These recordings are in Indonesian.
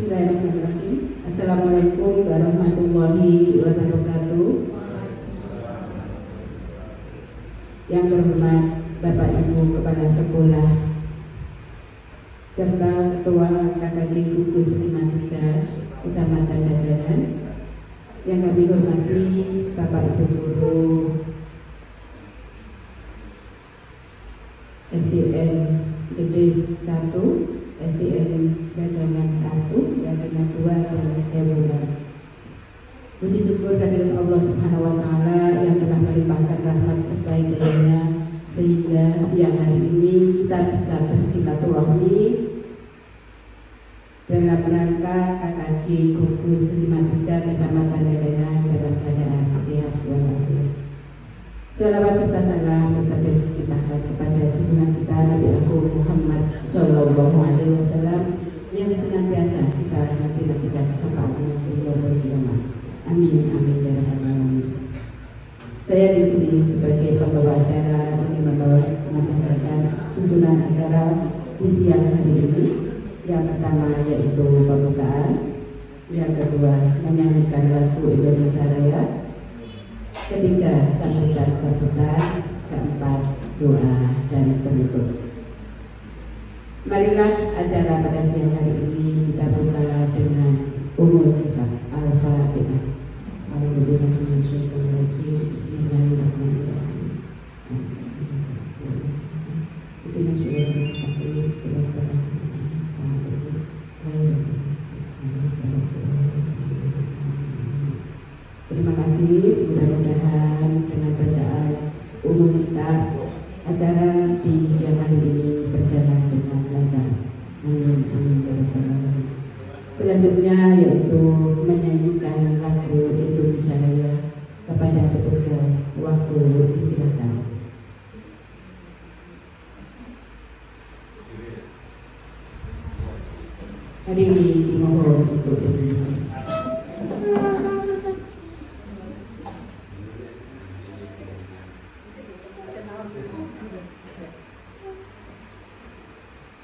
Bismillahirrahmanirrahim. Assalamualaikum warahmatullahi wabarakatuh. Yang berhormat Bapak Ibu Kepala Sekolah serta Ketua KKD Gugus Matematika Kecamatan Dadaran, yang kami hormati Bapak Ibu Guru SDN Gede 1, SDN Dagangan 1, Dagangan 2, dan SDN. Puji syukur kehadirat Allah Subhanahu wa Ta'ala yang telah melimpahkan rahmat sebaik-baiknya sehingga siang hari ini kita bisa bersilaturahmi dalam rangka KKD Gugus Matematika Kecamatan Dagangan dalam keadaan sehat walafiat. Selawat serta salam tetap dilimpahkan kepada junjungan kita Nabi Agung Muhammad Sallallahu Alaihi Wasallam yang senantiasa kita nanti-nantikan syafaatnya di yaumul qiyamah. Amin amin ya rabbal alamin. Saya di sini sebagai pembawa acara ingin menyampaikan susunan acara di siang hari ini. Yang pertama yaitu pembukaan, yang kedua menyanyikan lagu Indonesia Raya, ketiga sambutan, keempat doa dan penutup. Marilah acara pada siang hari ini kita buka dengan umur kitab Al-Fatihah. Bismillahirrahmanirrahim. Terima kasih, mudah-mudahan dengan bacaan umum kita acara di siang hari ini berjalan dengan lancar. Amin amin ya rabbal alamin. Selanjutnya yaitu menyanyikan lagu Indonesia Raya. Kepada petugas waktu disilakan. Hari ini dimohon untuk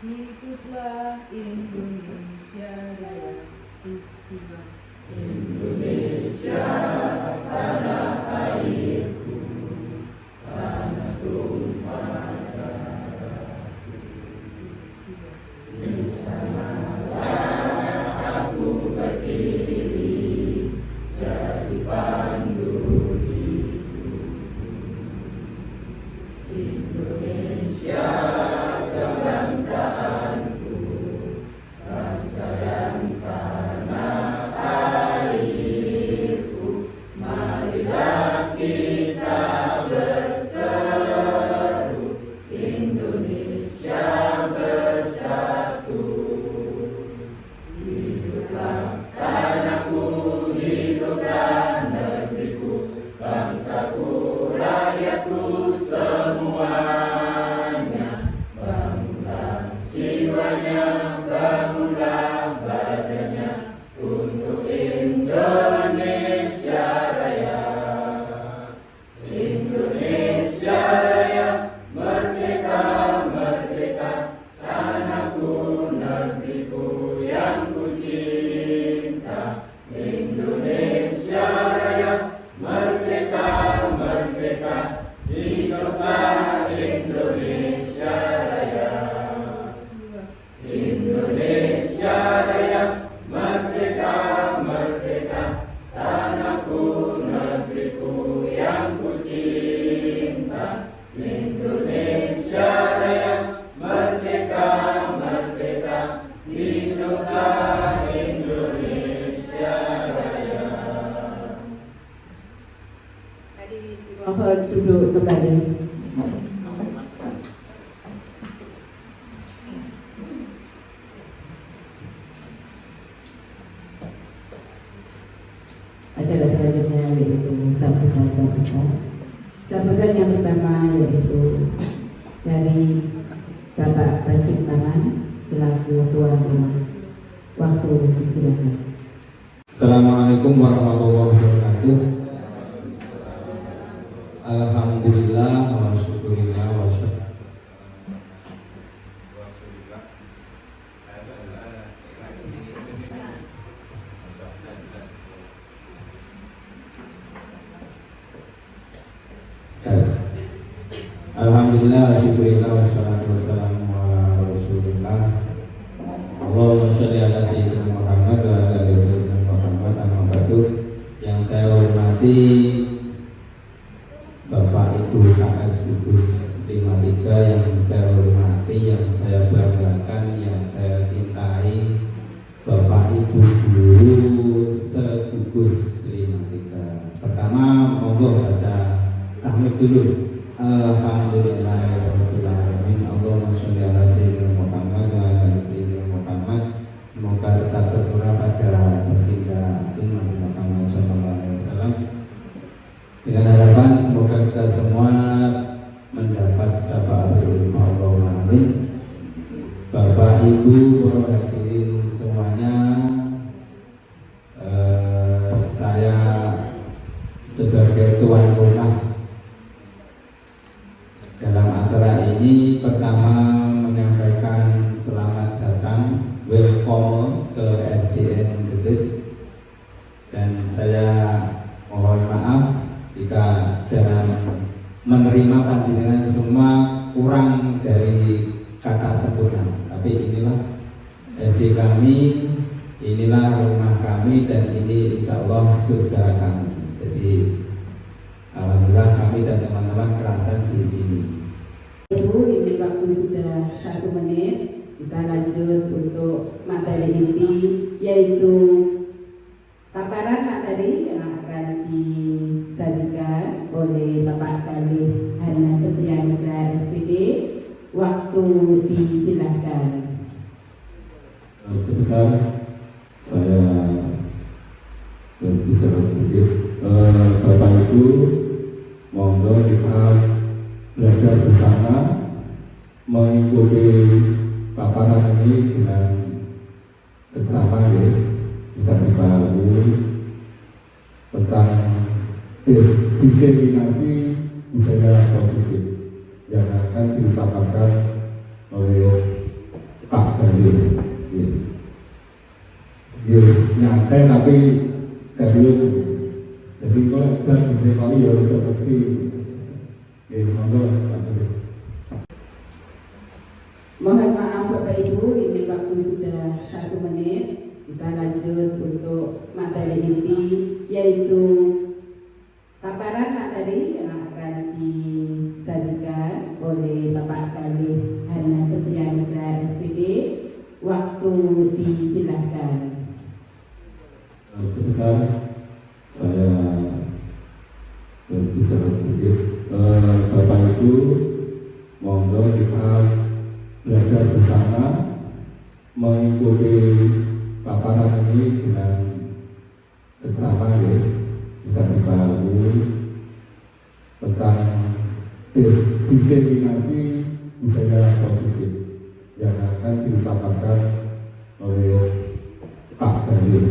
hiduplah Indonesia Raya, Indonesia tanah airku, tanah tumpah darahku. Di sanalah aku berdiri, jadi pandu hidupku. Indonesia kebangsaanku, bangsa dan tanah airku. Marilah kita berseru, Indonesia bersatu. Hiduplah tanahku, hiduplah negeriku, bangsaku, rakyatku semuanya. Bangunlah jiwanya, bangunlah badannya untuk Indonesia Raya. Indonesia Raya, merdeka, merdeka, tanahku, negeriku yang ku cinta. Indonesia Raya, merdeka, merdeka, hiduplah Indonesia Raya. Indonesia Raya, merdeka, merdeka, tanahku, negeriku yang ku cinta. Indonesia Raya, merdeka, merdeka, hiduplah Indonesia Raya. Mohon duduk kembali. Acara selanjutnya yaitu sambutan. Sambutan yang pertama yaitu dari Bapak Bajik Taman selaku tuan rumah. Waktu disilakan. Assalamualaikum warahmatullahi wabarakatuh. Alhamdulillah wa syukurillah wa syukur. Alhamdulillah, syukurillah, wassalatu wassalamu ala rasulillah. Allahumma sholli ala sayyidina Muhammad wa ala ali sayyidina Muhammad. Amma ba'du. Yang saya hormati Bapak Ibu KS Gugus 53, yang saya hormati, yang saya banggakan, yang saya cintai, Bapak Ibu guru se-Gugus 53. Pertama, monggo baca tahmid dulu. Alhamdulillahirabbil alamin. Allahumma sholli ala sayyidina Muhammad wa ala ali sayyidina Muhammad. Semoga tetap tercurah pada baginda Nabi Muhammad sallallahu alaihi wasallam. Dengan harapan semoga kita semua mendapat syafaat Allahumma amin. Bapak Ibu para hadirin semuanya, saya sebagai tuan rumah dalam acara ini pertama menyampaikan selamat datang, welcome ke SDN Brebes, dan saya mohon maaf jika dalam menerima panjenengan semua kurang dari kata sempurna. Tapi inilah SD kami, inilah rumah kami, dan ini insya Allah surga kami. Jadi alhamdulillah kami dan teman-teman kerasan di sini. Ibu, ini waktu sudah 1 menit. Kita lanjut untuk materi inti, yaitu paparan materi yang akan disajikan oleh Bapak Khalid Hana Setrianugraha SPD. Waktu disilahkan. Sebentar, saya berbicara sedikit. Bapak Ibu, monggo kita belajar bersama mengikuti paparan ini dengan bersama, ya, bisa dipahami tentang diseminasi budaya positif yang akan dipaparkan oleh Pak Khalid. Nyantai tapi serius. Jadi kalau kita bisa kali ya harus seperti monggo. Mohon maaf Bapak Ibu, ini waktu sudah 1 menit. Kita lanjut untuk materi inti, yaitu paparan materi yang akan disajikan oleh Bapak Khalid Hana Setrianugraha SPD. Waktu disilahkan. Sebentar, saya berbicara sedikit. Bapak Ibu, monggo kita belajar bersama mengikuti paparan ini dengan bersama, ya, bisa dipahami tentang diseminasi budaya positif yang akan dipaparkan oleh Pak Khalid.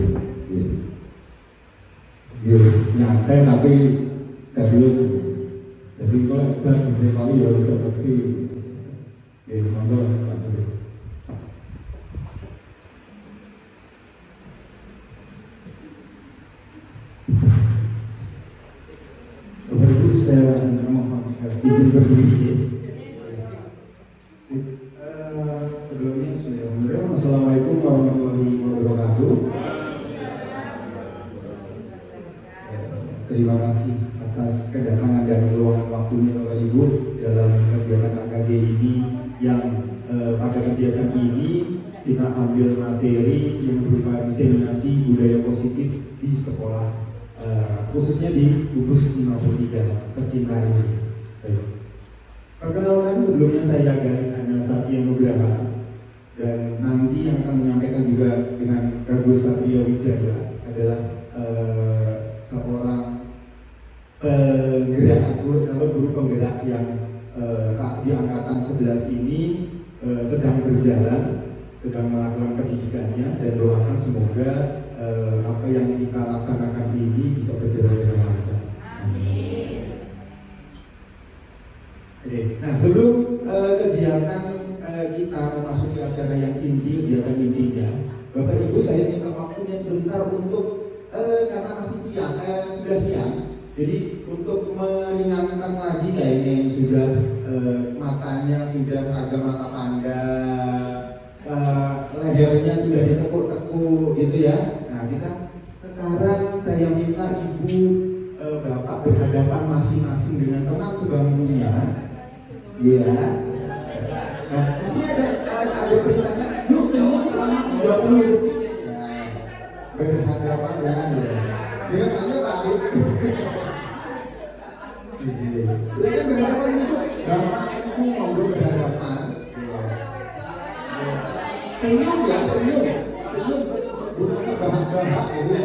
Nyantai tapi serius. Jadi kalau kita bisa kali ya harus seperti monggo. Bapak Ibu, saya mohon izin berdiri. Sebelumnya Assalamualaikum warahmatullahi wabarakatuh. Terima kasih atas kedatangan dan luangkan waktunya Bapak Ibu dalam kegiatan AKG ini, yang pada kegiatan ini kita ambil materi yang berupa diseminasi budaya positif di sekolah, khususnya di Gugus 53 tercinta ini. Perkenalkan, sebelumnya saya Hana Setrianugraha, dan nanti yang akan menyampaikan juga dengan Bagus Satrio Wijaya adalah seorang penggerak atau guru penggerak yang di angkatan 11 ini sedang berjalan, sedang melakukan pendidikannya, dan doakan semoga apa yang kita laksanakan ini bisa berjalan dengan lancar. Amin. Oke, nah sebelum kegiatan kita memasuki acara yang inti, kegiatan intinya, Bapak Ibu, saya minta waktunya sebentar untuk karena masih siang, sudah siang, Jadi untuk meringankan lagi kayaknya yang sudah matanya sudah agak mata panda, lehernya sudah ditekuk-tekuk gitu ya. Nah kita sekarang saya minta ibu bapak berhadapan masing-masing dengan teman sebangkunya. Iya. Nah, di sini ada perintahnya. Yuk senyum selama 30 detik. Nah, berhadapan dengan dia. Dengan saya balik. Jadi berhadapan itu bapak ibu ngobrol berhadapan. Senyum ya, senyum. Bukan bahas-bahas gitu.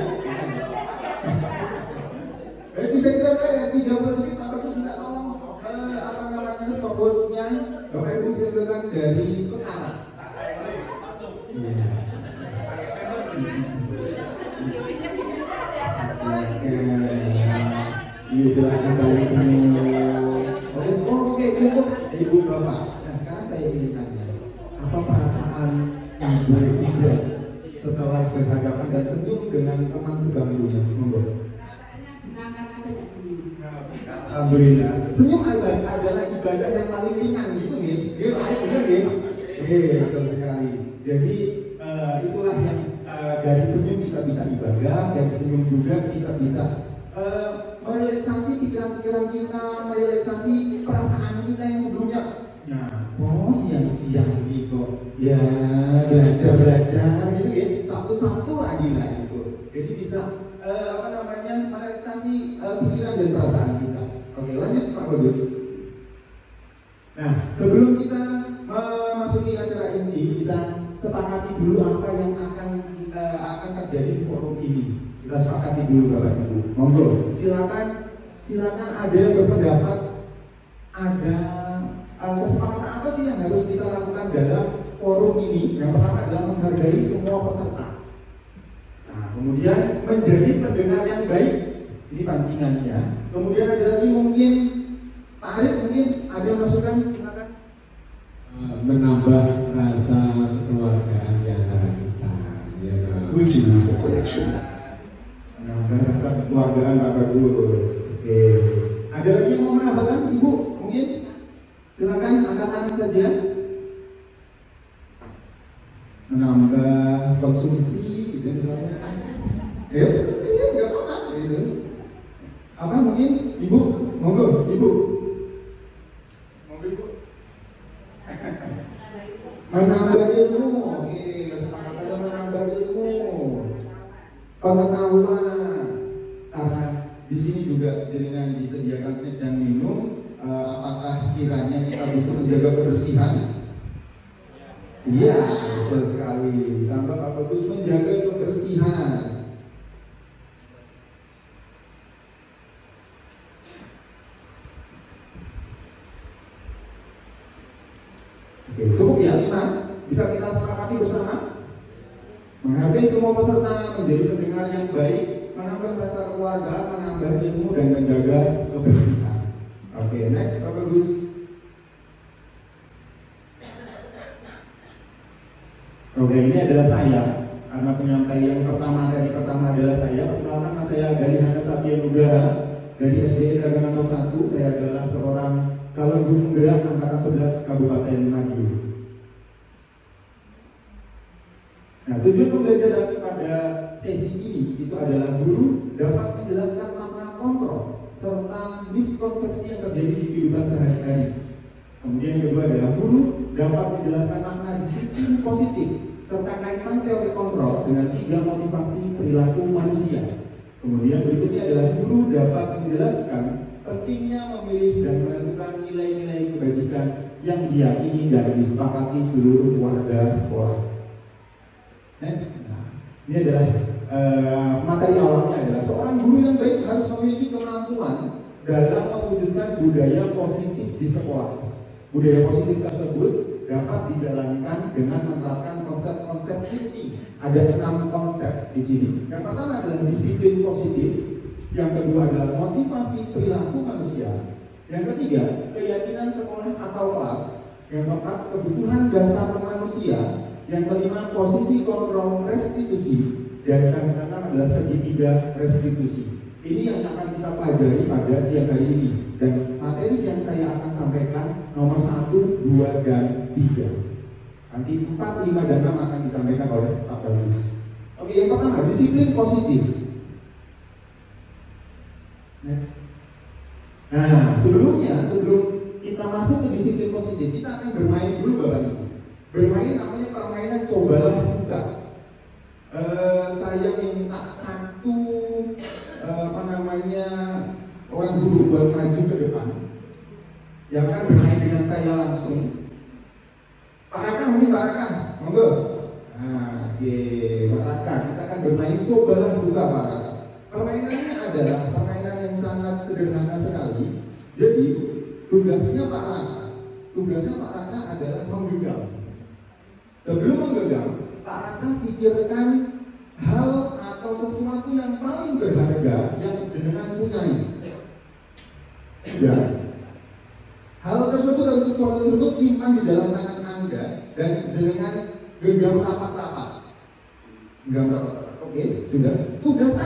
Bisa kita lihat 30 detik Bapak itu minta tolong apa namanya pembuatnya Bapak Ibu ceritakan dari sekarang. Iya silahkan kalian semua. Oke cukup Ibu Bapak. Nah sekarang saya ingin tanya, apa perasaan Ibu Ida setelah berhadapan dan senyum dengan teman sebangkunya? Monggo. Alhamdulillah. Senyum adalah ibadah yang paling ringan gitu nih. Dia baik benar gitu. Betul sekali. Jadi itulah yang dari senyum kita bisa ibadah, dari senyum juga kita bisa merelaksasi pikiran-pikiran kita, merelaksasi perasaan kita yang sebelumnya. Nah, siang-siang gitu. Ya, belajar gitu ya. Satu-satu lagi lah gitu. Jadi bisa merelaksasi pikiran dan perasaan kita. Oke, lanjut Pak Bagus. Nah, sebelum kita memasuki acara inti, kita sepakati dulu apa yang akan terjadi di forum ini. Kita sepakati dulu Bapak Ibu. Monggo, silakan ada yang berpendapat, ada kesepakatan apa sih yang harus kita lakukan dalam forum ini. Yang pertama adalah menghargai semua peserta. Nah, kemudian menjadi pendengar yang baik. Ini pancingannya. Kemudian ada lagi mungkin Pak Arif mungkin ada masukan, silakan. Menambah rasa kekeluargaan di antara kita. Ya, menambah rasa kekeluargaan Pak Bagus. Oke. Ada lagi yang mau menambahkan Ibu? Mungkin silakan angkat tangan saja. Menambah konsumsi gitu misalnya. Nggak apa-apa gitu. Apa mungkin Ibu? Monggo Ibu. Menambah ilmu. Oke, kesepakatan menambah ilmu. Pengetahuan. Karena di sini juga dengan disediakan snack dan minum, apakah kiranya kita butuh menjaga kebersihan? Iya, betul sekali. Tambah Pak Bagus menjaga kebersihan. Oke, cukup ya 5. Bisa kita sepakati bersama. Menghargai semua peserta, menjadi pendengar yang baik, menambah rasa kekeluargaan, menambah ilmu dan menjaga kebersihan. Oke, next Pak Bagus. Oke, ini adalah saya. Karena penyampaian pertama adalah saya. Perkenalkan nama saya Gali Hana Satya Nugraha dari SDN Dagangan 1. Saya adalah seorang Kalung Gunung Gerak Angkatan 11 Kabupaten Madiun. Nah, tujuan pembelajaran pada sesi ini itu adalah guru dapat menjelaskan makna kontrol serta miskonsepsi yang terjadi di kehidupan sehari-hari. Kemudian yang kedua adalah guru dapat menjelaskan makna disiplin positif serta kaitan teori kontrol dengan 3 motivasi perilaku manusia. Kemudian berikutnya adalah guru dapat menjelaskan pentingnya memilih dan menentukan nilai-nilai kebajikan yang diyakini dan disepakati seluruh warga sekolah. Next, ini adalah materi awalnya adalah seorang guru yang baik harus memiliki kemampuan dalam mewujudkan budaya positif di sekolah. Budaya positif tersebut dapat dijalankan dengan menerapkan konsep-konsep inti. Ada 6 konsep di sini. Yang pertama adalah disiplin positif. Yang kedua adalah motivasi perilaku manusia. Yang ketiga, keyakinan sekolah atau kelas. Yang keempat, kebutuhan dasar manusia. Yang kelima, posisi kontrol restitusi. Dan yang keenam adalah segitiga restitusi. Ini yang akan kita pelajari pada siang hari ini. Dan materi yang saya akan sampaikan nomor 1, 2, dan 3. Nanti 4, 5, dan 6 akan disampaikan oleh Pak Bagus. Oke, yang pertama, disiplin positif. Next. Nah, sebelum kita masuk ke disiplin positif, kita akan bermain dulu Bapak Ibu. Bermain namanya permainan cobalah buka. Saya minta satu orang guru buat maju ke depan, yang akan bermain dengan saya langsung. Pak Raka, mungkin Pak Raka, monggo. Nah, Pak Raka, kita akan bermain cobalah buka Pak Raka. Permainannya adalah permainan yang sangat sederhana sekali. Jadi tugasnya Pak Raka adalah menggenggam. Sebelum menggenggam, Pak Raka pikirkan hal atau sesuatu yang paling berharga yang jenengan punyai. Ya. Hal tersebut atau sesuatu tersebut simpan di dalam tangan Anda dan jenengan genggam rapat-rapat. Oke, sudah. Tugas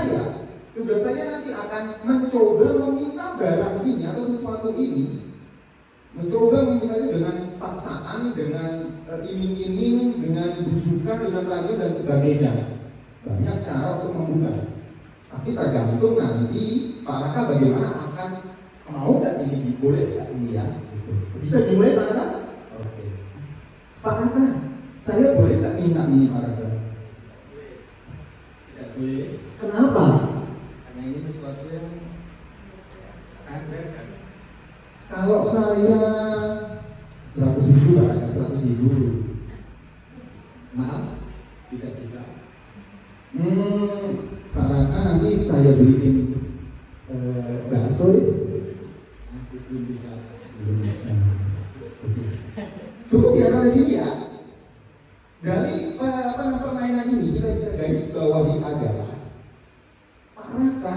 saya nanti akan mencoba meminta barang ini atau sesuatu ini, mencoba memintanya dengan paksaan, dengan iming-iming, dengan bujukan, dengan rayu dan sebagainya. Banyak cara untuk membuka. Tapi tergantung nanti Pak Raka bagaimana akan mau nggak ini, boleh nggak ini ya? Bisa dimulai Pak Raka? Oke. Pak Raka, saya boleh nggak minta ini Pak Raka? Tidak boleh. Kenapa? Karena ini sesuatu yang Anda kan. Kalau saya 100.000 Pak Raka, 100.000. Maaf, tidak bisa. Pak Raka nanti saya beliin bakso ya? Masih belum bisa. Cukup biasa di sini ya. Dari permainan ini kita bisa garis bawahi adalah Pak Raka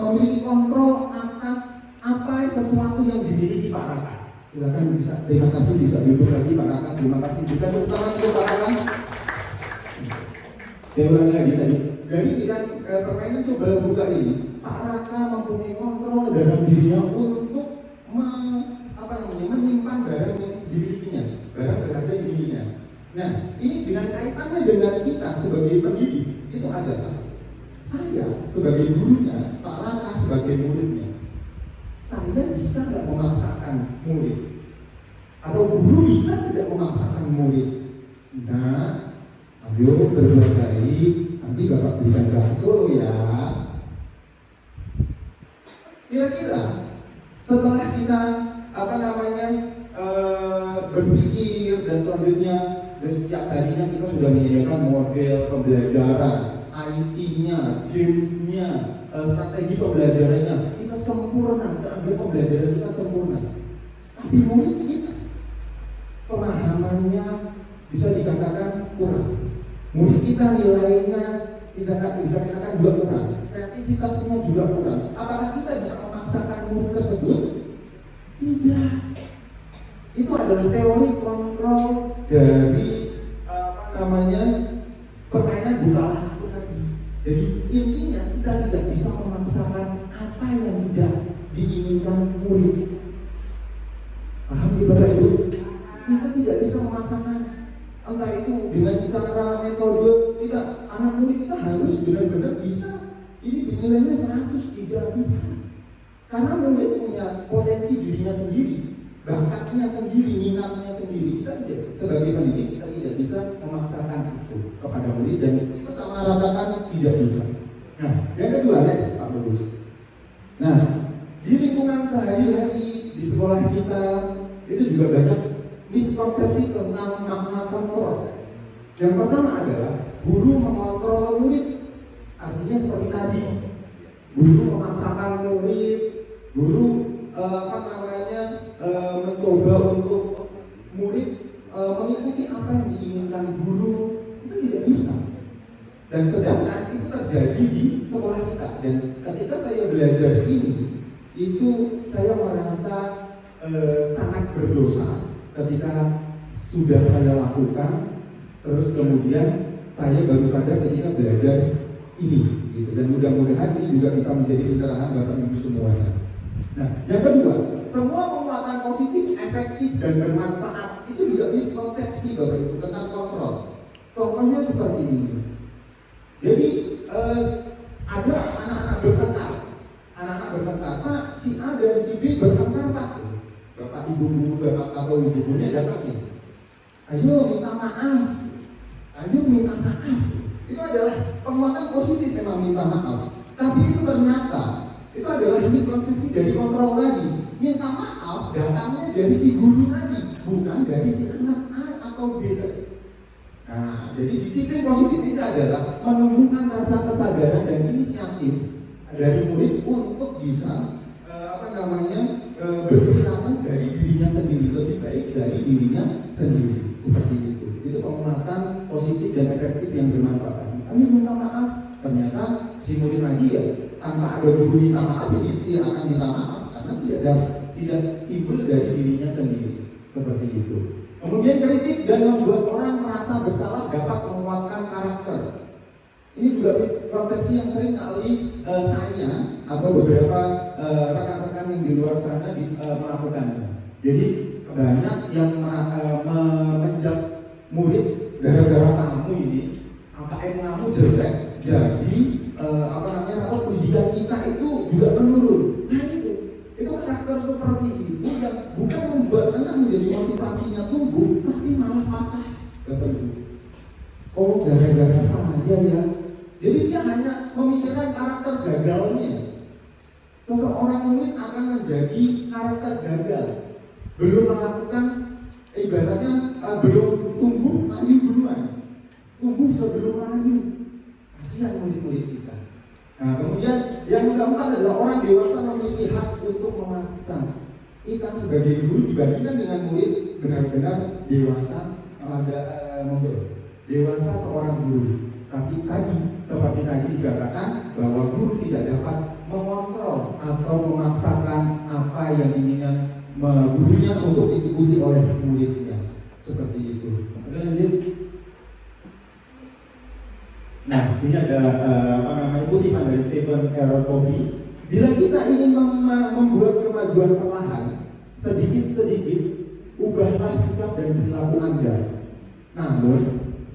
memiliki kontrol atas apa sesuatu yang dimiliki Pak Raka. Silakan bisa. Terima kasih, bisa duduk lagi Pak Raka. Terima kasih juga tepuk tangan untuk Pak Raka. Saya ulangi lagi tadi. Dari permainan coba buka ini, Pak Raka mempunyai kontrol dalam dirinya untuk menyimpan barang yang dimilikinya, barang berharga yang dimilikinya. Nah, ini dengan kaitannya dengan kita sebagai pendidik, itu adalah saya sebagai gurunya, Pak Raka sebagai muridnya. Saya bisa nggak memaksakan murid? Atau guru bisa tidak memaksakan murid? Nah, ayo berbuat baik, nanti Bapak berikan bakso ya. Kira-kira setelah kita berpikir dan selanjutnya, dan setiap harinya kita sudah menyediakan model pembelajaran, IT-nya, games-nya, strategi pembelajarannya, kita sempurna, kita ambil pembelajaran kita sempurna. Tapi murid kita pemahamannya bisa dikatakan kurang. Murid kita nilainya bisa dikatakan juga kurang. Kreativitasnya juga kurang. Apakah kita bisa memaksakan murid tersebut? Tidak. Itu adalah teori kontrol dari permainan buka laku tadi. Jadi intinya kita tidak bisa memaksakan apa yang tidak diinginkan murid. Paham ya Bapak Ibu? Kita tidak bisa memaksakan, entah itu dengan cara metode kita, anak murid kita harus benar-benar bisa. Ini nilainya 100, tidak bisa. Karena murid punya potensi dirinya sendiri, bakatnya sendiri, minatnya sendiri. Kita tidak, sebagai pendidik, kita tidak bisa memaksakan itu kepada murid, dan kita sama ratakan tidak bisa. Nah, yang kedua, next Pak Bagus. Nah, di lingkungan sehari-hari di sekolah kita itu juga banyak miskonsepsi tentang makna kontrol. Yang pertama adalah guru mengontrol murid, artinya seperti tadi, guru memaksakan murid, guru mencoba untuk murid mengikuti apa yang diinginkan guru, itu tidak bisa. Dan sedangkan itu terjadi di sekolah kita. Dan ketika saya belajar ini, itu saya merasa sangat berdosa ketika sudah saya lakukan, terus kemudian saya baru sadar ketika belajar ini. gitu. Dan mudah-mudahan ini juga bisa menjadi pencerahan Bapak Ibu semuanya. Nah, yang kedua, semua penguatan positif, efektif dan bermanfaat itu juga miskonsepsi Bapak Ibu tentang kontrol. Contohnya seperti ini. Jadi ada anak-anak bertengkar, Pak, si A dan si B bertengkar Pak. Bapak Ibu guru, Bapak atau Ibu gurunya datang nih. Ayo minta maaf. Itu adalah penguatan positif memang minta maaf. Tapi itu ternyata itu adalah miskonsepsi dari kontrol tadi. Minta maaf datangnya dari si guru tadi, bukan dari si anak A atau B tadi. Nah, jadi disiplin positif itu adalah menumbuhkan rasa kesadaran dan inisiatif dari murid untuk bisa berperilaku dari dirinya sendiri, lebih baik dari dirinya sendiri. Seperti itu. Itu penguatan positif dan efektif yang bermanfaat. Ayo minta maaf. Ternyata si murid lagi ya tanpa ada guru minta maaf, jadi dia akan minta maaf karena tidak timbul dari dirinya sendiri. Seperti itu. Kemudian kritik dan membuat orang merasa bersalah dapat menguatkan karakter. Ini juga konsepsi yang sering kali saya atau beberapa rekan-rekan yang di luar sana melakukannya. Jadi banyak yang menjudge murid gara-gara kamu ini AKM kamu jelek, jadi pendidikan kita itu juga menurun. Nah itu karakter seperti itu yang bukan membuat anak menjadi motivasinya tumbuh, tapi malah patah. Bapak Ibu, oh gara-gara saya ya. Jadi dia hanya memikirkan karakter gagalnya. Seseorang murid akan menjadi karakter gagal, belum melakukan ibaratnya belum tumbuh layu duluan, tumbuh sebelum layu. Kasihan murid-murid kita. Nah, kemudian yang keempat adalah orang dewasa memiliki hak untuk memaksa. Kita sebagai guru dibandingkan dengan murid benar-benar dewasa, dewasa seorang guru. Tapi seperti tadi dikatakan bahwa guru tidak dapat mengontrol atau memaksakan apa yang diinginkan gurunya untuk diikuti oleh muridnya. Seperti itu. Lanjut. Nah, ini ada kutipan dari Stephen R. Covey. Bila kita ingin membuat kemajuan perlahan, sedikit-sedikit ubahlah sikap dan perilaku Anda. Namun,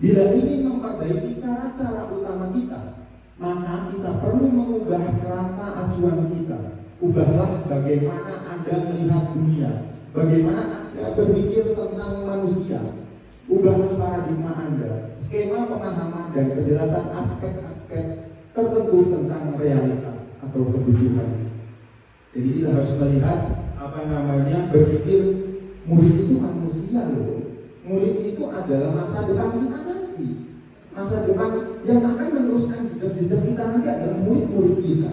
bila ingin memperbaiki cara-cara utama kita, maka kita perlu mengubah rata acuan kita. Ubahlah bagaimana Anda melihat dunia, bagaimana Anda berpikir tentang manusia. Ubahlah paradigma Anda, skema pemahaman dan penjelasan aspek-aspek tertentu tentang realitas atau kebutuhan. Jadi kita harus melihat berpikir murid itu manusia loh. Murid itu adalah masa depan kita nanti. Masa depan yang akan meneruskan jejak-jejak kita nanti adalah murid-murid kita.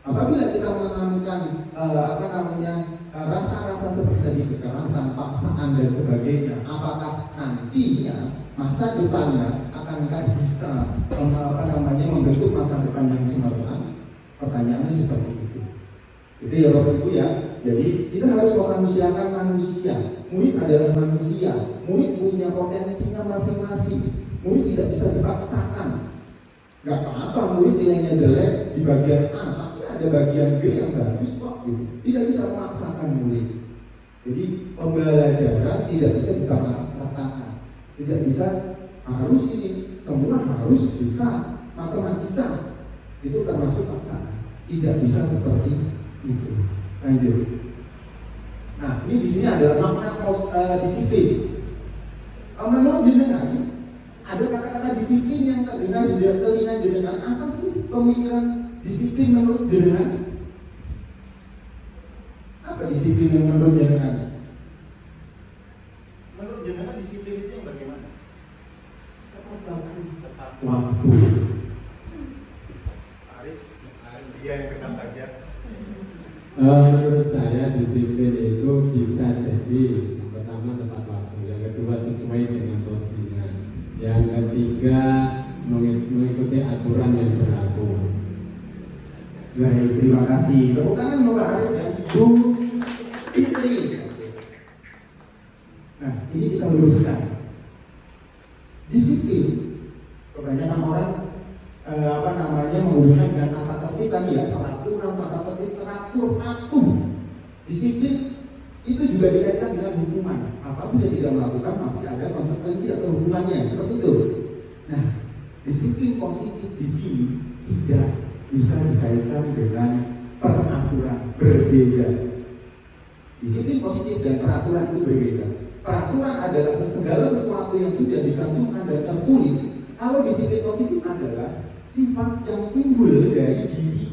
Apabila kita menanamkan rasa-rasa seperti tadi, kekerasan, paksaan dan sebagainya, apakah nantinya masa depannya akan bisa membentuk masa depan yang cemerlang? Pertanyaannya seperti itu. Itu ya Bapak Ibu ya. Jadi kita harus memanusiakan manusia. Murid adalah manusia. Murid punya potensinya masing-masing. Murid tidak bisa dipaksakan. Gak apa-apa murid nilainya jelek di bagian A, tapi ada bagian B yang bagus kok. Gitu. Tidak bisa memaksakan murid. Jadi pembelajaran tidak bisa disamaratakan. Tidak bisa harus ini, semua harus bisa. Matematika itu termasuk paksaan. Tidak bisa seperti itu. Lanjut. Nah, ini di sini adalah makna disiplin. Menurut jenengan, ada kata-kata disiplin yang terdengar di telinga jenengan. Apa sih pemikiran disiplin menurut jenengan? Apa disiplin yang menurut jenengan? Menurut jenengan disiplin itu yang bagaimana? Tepat waktu. Arif, dia yang ketat saja. Menurut saya disiplin itu bisa jadi yang pertama tepat waktu, yang kedua sesuai dengan porsinya, yang ketiga mengikuti aturan yang berlaku. Baik, terima kasih. Tepuk tangan Bapak Arif dan Ibu Fitri. Nah, ini kita luruskan. Disiplin, kebanyakan orang menggunakan juga dikaitkan dengan hukuman. Apabila tidak melakukan pasti ada konsekuensi atau hukumannya, seperti itu. Nah, disiplin positif di sini tidak bisa dikaitkan dengan peraturan, berbeda. Disiplin positif dan peraturan itu berbeda. Peraturan adalah segala sesuatu yang sudah dicantumkan dan tertulis. Kalau disiplin positif adalah sifat yang timbul dari diri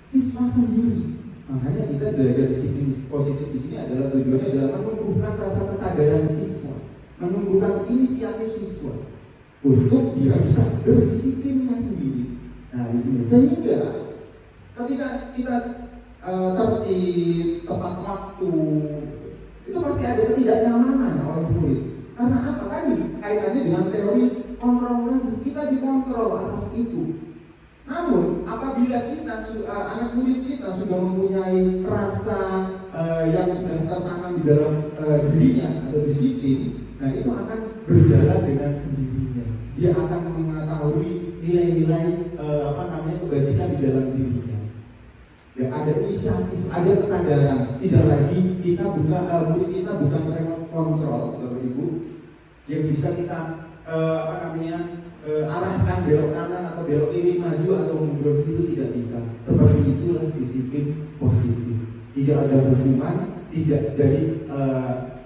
siswa sendiri. Makanya kita belajar disiplin positif di sini adalah tujuannya adalah menumbuhkan rasa kesadaran siswa, menumbuhkan inisiatif siswa untuk dia bisa berdisiplinnya sendiri. Nah, di sini sehingga ketika kita tertib, tepat waktu, itu pasti ada ketidaknyamanan oleh murid. Karena apa tadi? Kaitannya dengan teori kontrol tadi. Kita dikontrol atas itu. Namun apabila kita anak murid kita sudah mempunyai rasa yang sudah tertanam di dalam dirinya atau disiplin, nah itu akan berjalan dengan sendirinya. Dia akan mengetahui nilai-nilai kebajikan di dalam dirinya. Ya, ada inisiatif, ada kesadaran. Tidak lagi kita murid kita bukan remote control, Bapak Ibu, yang bisa kita arahkan belok kanan atau belok kiri, maju atau mundur, itu tidak bisa. Seperti itulah disiplin positif. Tidak ada hukuman, tidak dari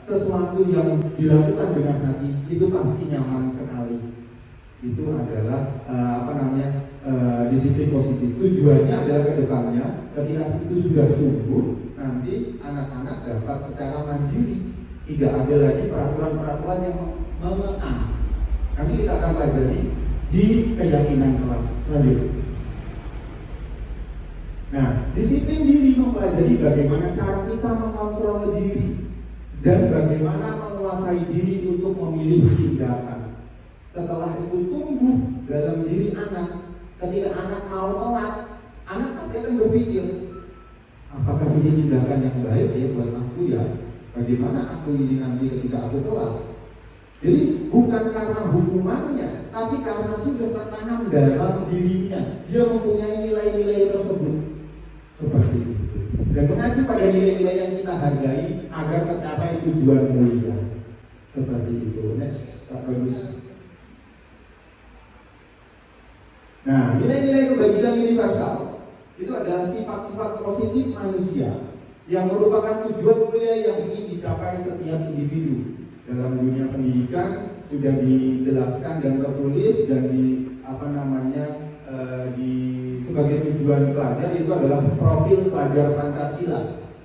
sesuatu yang dilakukan dengan hati itu pasti nyaman sekali. Itu adalah disiplin positif. Tujuannya adalah ke depannya ketika itu sudah tumbuh, nanti anak-anak dapat secara mandiri. Tidak ada lagi peraturan-peraturan yang mengekang. Nanti kita akan pelajari di keyakinan kelas. Lanjut. Nah, disiplin diri mempelajari bagaimana cara kita mengontrol diri dan bagaimana menguasai diri untuk memilih tindakan. Setelah itu tumbuh dalam diri anak, ketika anak mau telat, anak pasti akan berpikir, apakah ini tindakan yang baik ya buat aku ya? Bagaimana aku ini nanti ketika aku telat? Jadi bukan karena hukumannya, tapi karena sudah tertanam dalam dirinya. Dia mempunyai nilai-nilai tersebut. Seperti itu. Dan mengacu pada nilai-nilai yang kita hargai agar tercapai tujuan mulia. Seperti itu. Next, Pak Bagus. Nah, nilai-nilai kebajikan universal itu adalah sifat-sifat positif manusia yang merupakan tujuan mulia yang ingin dicapai setiap individu. Dalam dunia pendidikan sudah dijelaskan dan tertulis dan sebagai tujuan pelajar itu adalah profil pelajar Pancasila,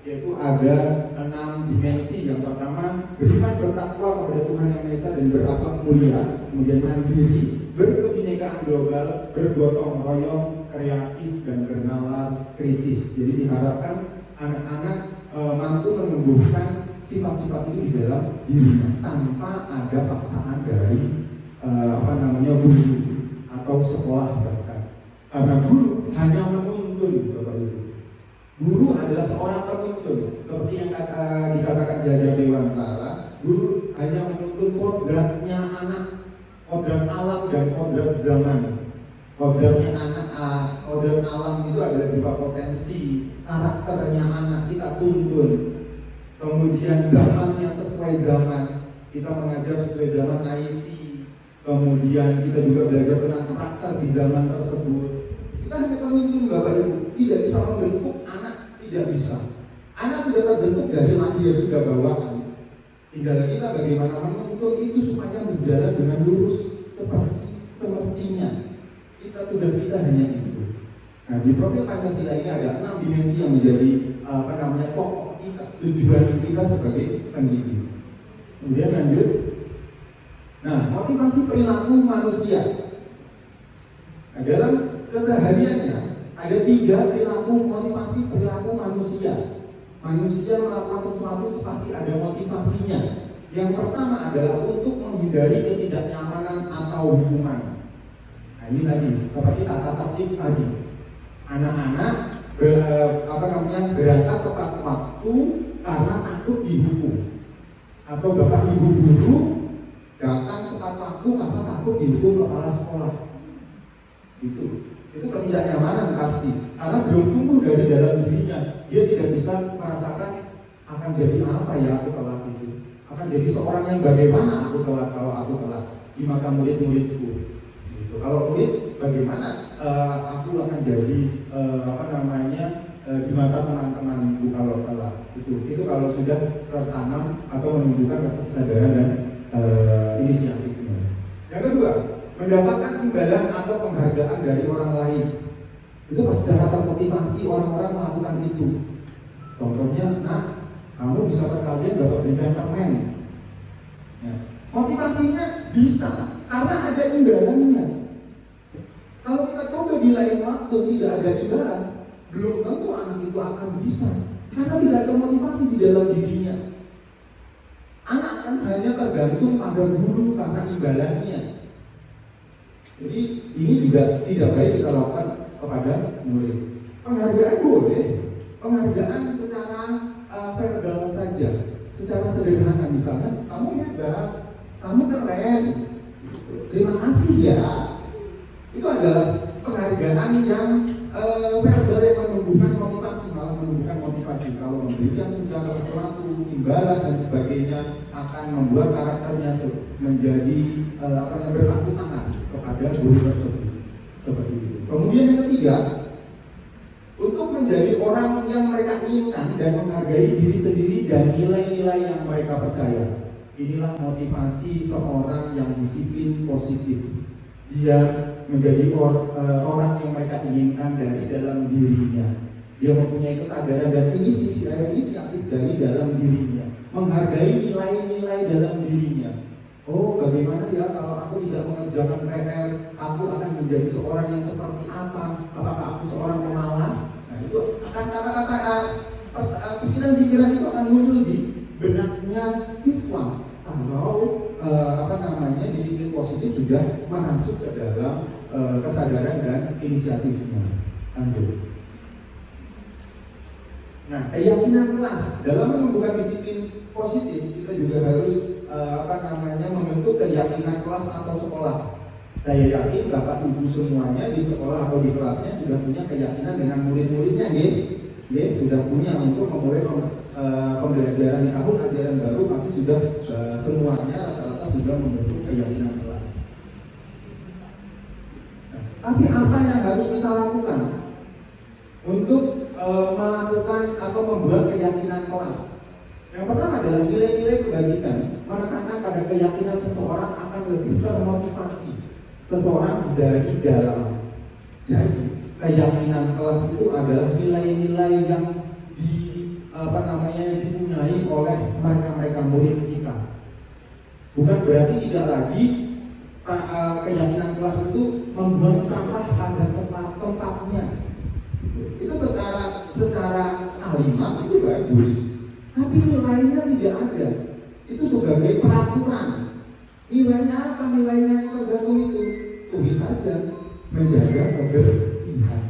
yaitu ada 6 dimensi. Yang pertama, beriman bertakwa kepada Tuhan Yang Maha Esa dan berakhlak mulia, kemudian mandiri, berkebinekaan global, bergotong royong, kreatif dan bernalar kritis. Jadi diharapkan anak-anak mampu menumbuhkan sifat-sifat itu di dalam dirinya tanpa ada paksaan dari guru atau sekolah bahkan. Karena guru hanya menuntun, Bapak Ibu. Guru adalah seorang penuntun, seperti yang dikatakan Jaja Dewantara. Guru hanya menuntun kodratnya anak, kodrat alam dan kodrat zaman. Kodratnya anak, kodrat alam itu adalah berupa potensi karakternya anak kita tuntun. Kemudian zamannya sesuai zaman, kita mengajar sesuai zaman IT. Kemudian kita juga belajar tentang karakter di zaman tersebut. Kita hanya menuntun, Bapak Ibu, tidak bisa membentuk anak, tidak bisa. Anak sudah terbentuk dari lahir juga bawaan. Tinggal kita bagaimana menuntun itu supaya berjalan dengan lurus seperti semestinya. Tugas kita hanya itu. Nah, di profil Pancasila ini ada 6 dimensi yang menjadi pokok kita, tujuan kita sebagai pendidik. Kemudian lanjut. Nah, motivasi perilaku manusia. Nah, dalam kesehariannya ada 3 perilaku motivasi perilaku manusia. Manusia melakukan sesuatu itu pasti ada motivasinya. Yang pertama adalah untuk menghindari ketidaknyamanan atau hukuman. Nah, ini tadi seperti tata tertib tadi. Anak-anak berangkat tepat waktu karena takut dihukum, atau bapak ibu guru datang tepat waktu karena takut dihukum kepala sekolah. Itu ketidaknyamanan pasti, karena belum tumbuh dari dalam dirinya. Dia tidak bisa merasakan akan jadi apa ya aku kelak itu, akan jadi seorang yang bagaimana aku kelak kalau aku kelak di mata murid-muridku gitu. Kalau murid bagaimana aku akan jadi di mata teman-temanku kalau kelak itu kalau sudah tertanam atau menunjukkan kesadaran dan inisiatifnya. Yang kedua, mendapatkan imbalan atau penghargaan dari orang lain. Itu pasti akan termotivasi orang-orang melakukan itu. Contohnya, kamu bisa perkalian dapat bintang permen. Ya. Motivasinya bisa karena ada imbalannya. Kalau kita coba di lain waktu tidak ada imbalan, belum tentu anak itu akan bisa karena tidak ada motivasi di dalam dirinya. Anak kan hanya tergantung pada guru karena imbalannya. Jadi ini juga tidak baik kita lakukan kepada murid. Penghargaan boleh, penghargaan secara verbal saja, secara sederhana, misalnya kamu hebat, kamu keren, terima kasih ya. Itu adalah penghargaan yang verbal yang menumbuhkan motivasi, malah menumbuhkan motivasi. Kalau memberikan segala sesuatu, imbalan dan sebagainya akan membuat karakternya menjadi berlaku tangan kepada guru tersebut. Seperti itu. Kemudian yang ketiga, untuk menjadi orang yang mereka inginkan dan menghargai diri sendiri dan nilai-nilai yang mereka percaya. Inilah motivasi seorang yang disiplin positif. Dia menjadi orang yang mereka inginkan dari dalam dirinya. Dia mempunyai kesadaran dan inisiatif dari dalam dirinya, menghargai nilai-nilai dalam dirinya. Oh, bagaimana ya kalau aku tidak mengerjakan PR, aku akan menjadi seorang yang seperti apa? Apakah aku seorang pemalas? Nah, itu akan kata-kata pikiran-pikiran itu akan muncul di benaknya siswa. Kalau disiplin positif juga masuk ke dalam kesadaran dan inisiatifnya. Lanjut. Nah, keyakinan kelas dalam menumbuhkan disiplin positif kita juga harus membentuk keyakinan kelas atau sekolah. Saya yakin Bapak Ibu semuanya di sekolah atau di kelasnya sudah punya keyakinan dengan murid-muridnya, sudah punya untuk memulai pembelajaran di tahun ajaran baru, tapi sudah semuanya rata-rata sudah membentuk keyakinan kelas. Tapi apa yang harus kita lakukan untuk melakukan atau membuat keyakinan kelas? Yang pertama adalah nilai-nilai kebajikan, menekankan pada keyakinan seseorang akan lebih termotivasi seseorang dari dalam. Jadi keyakinan kelas itu adalah nilai-nilai yang dipunyai oleh mereka murid kita. Bukan berarti tidak lagi keyakinan kelas itu membuang sampah pada tempatnya. Itu secara kalimat itu bagus, tapi nilainya tidak ada. Itu sebagai peraturan. Nilainya apa? Nilainya yang tergantung itu bisa saja menjaga kebersihan.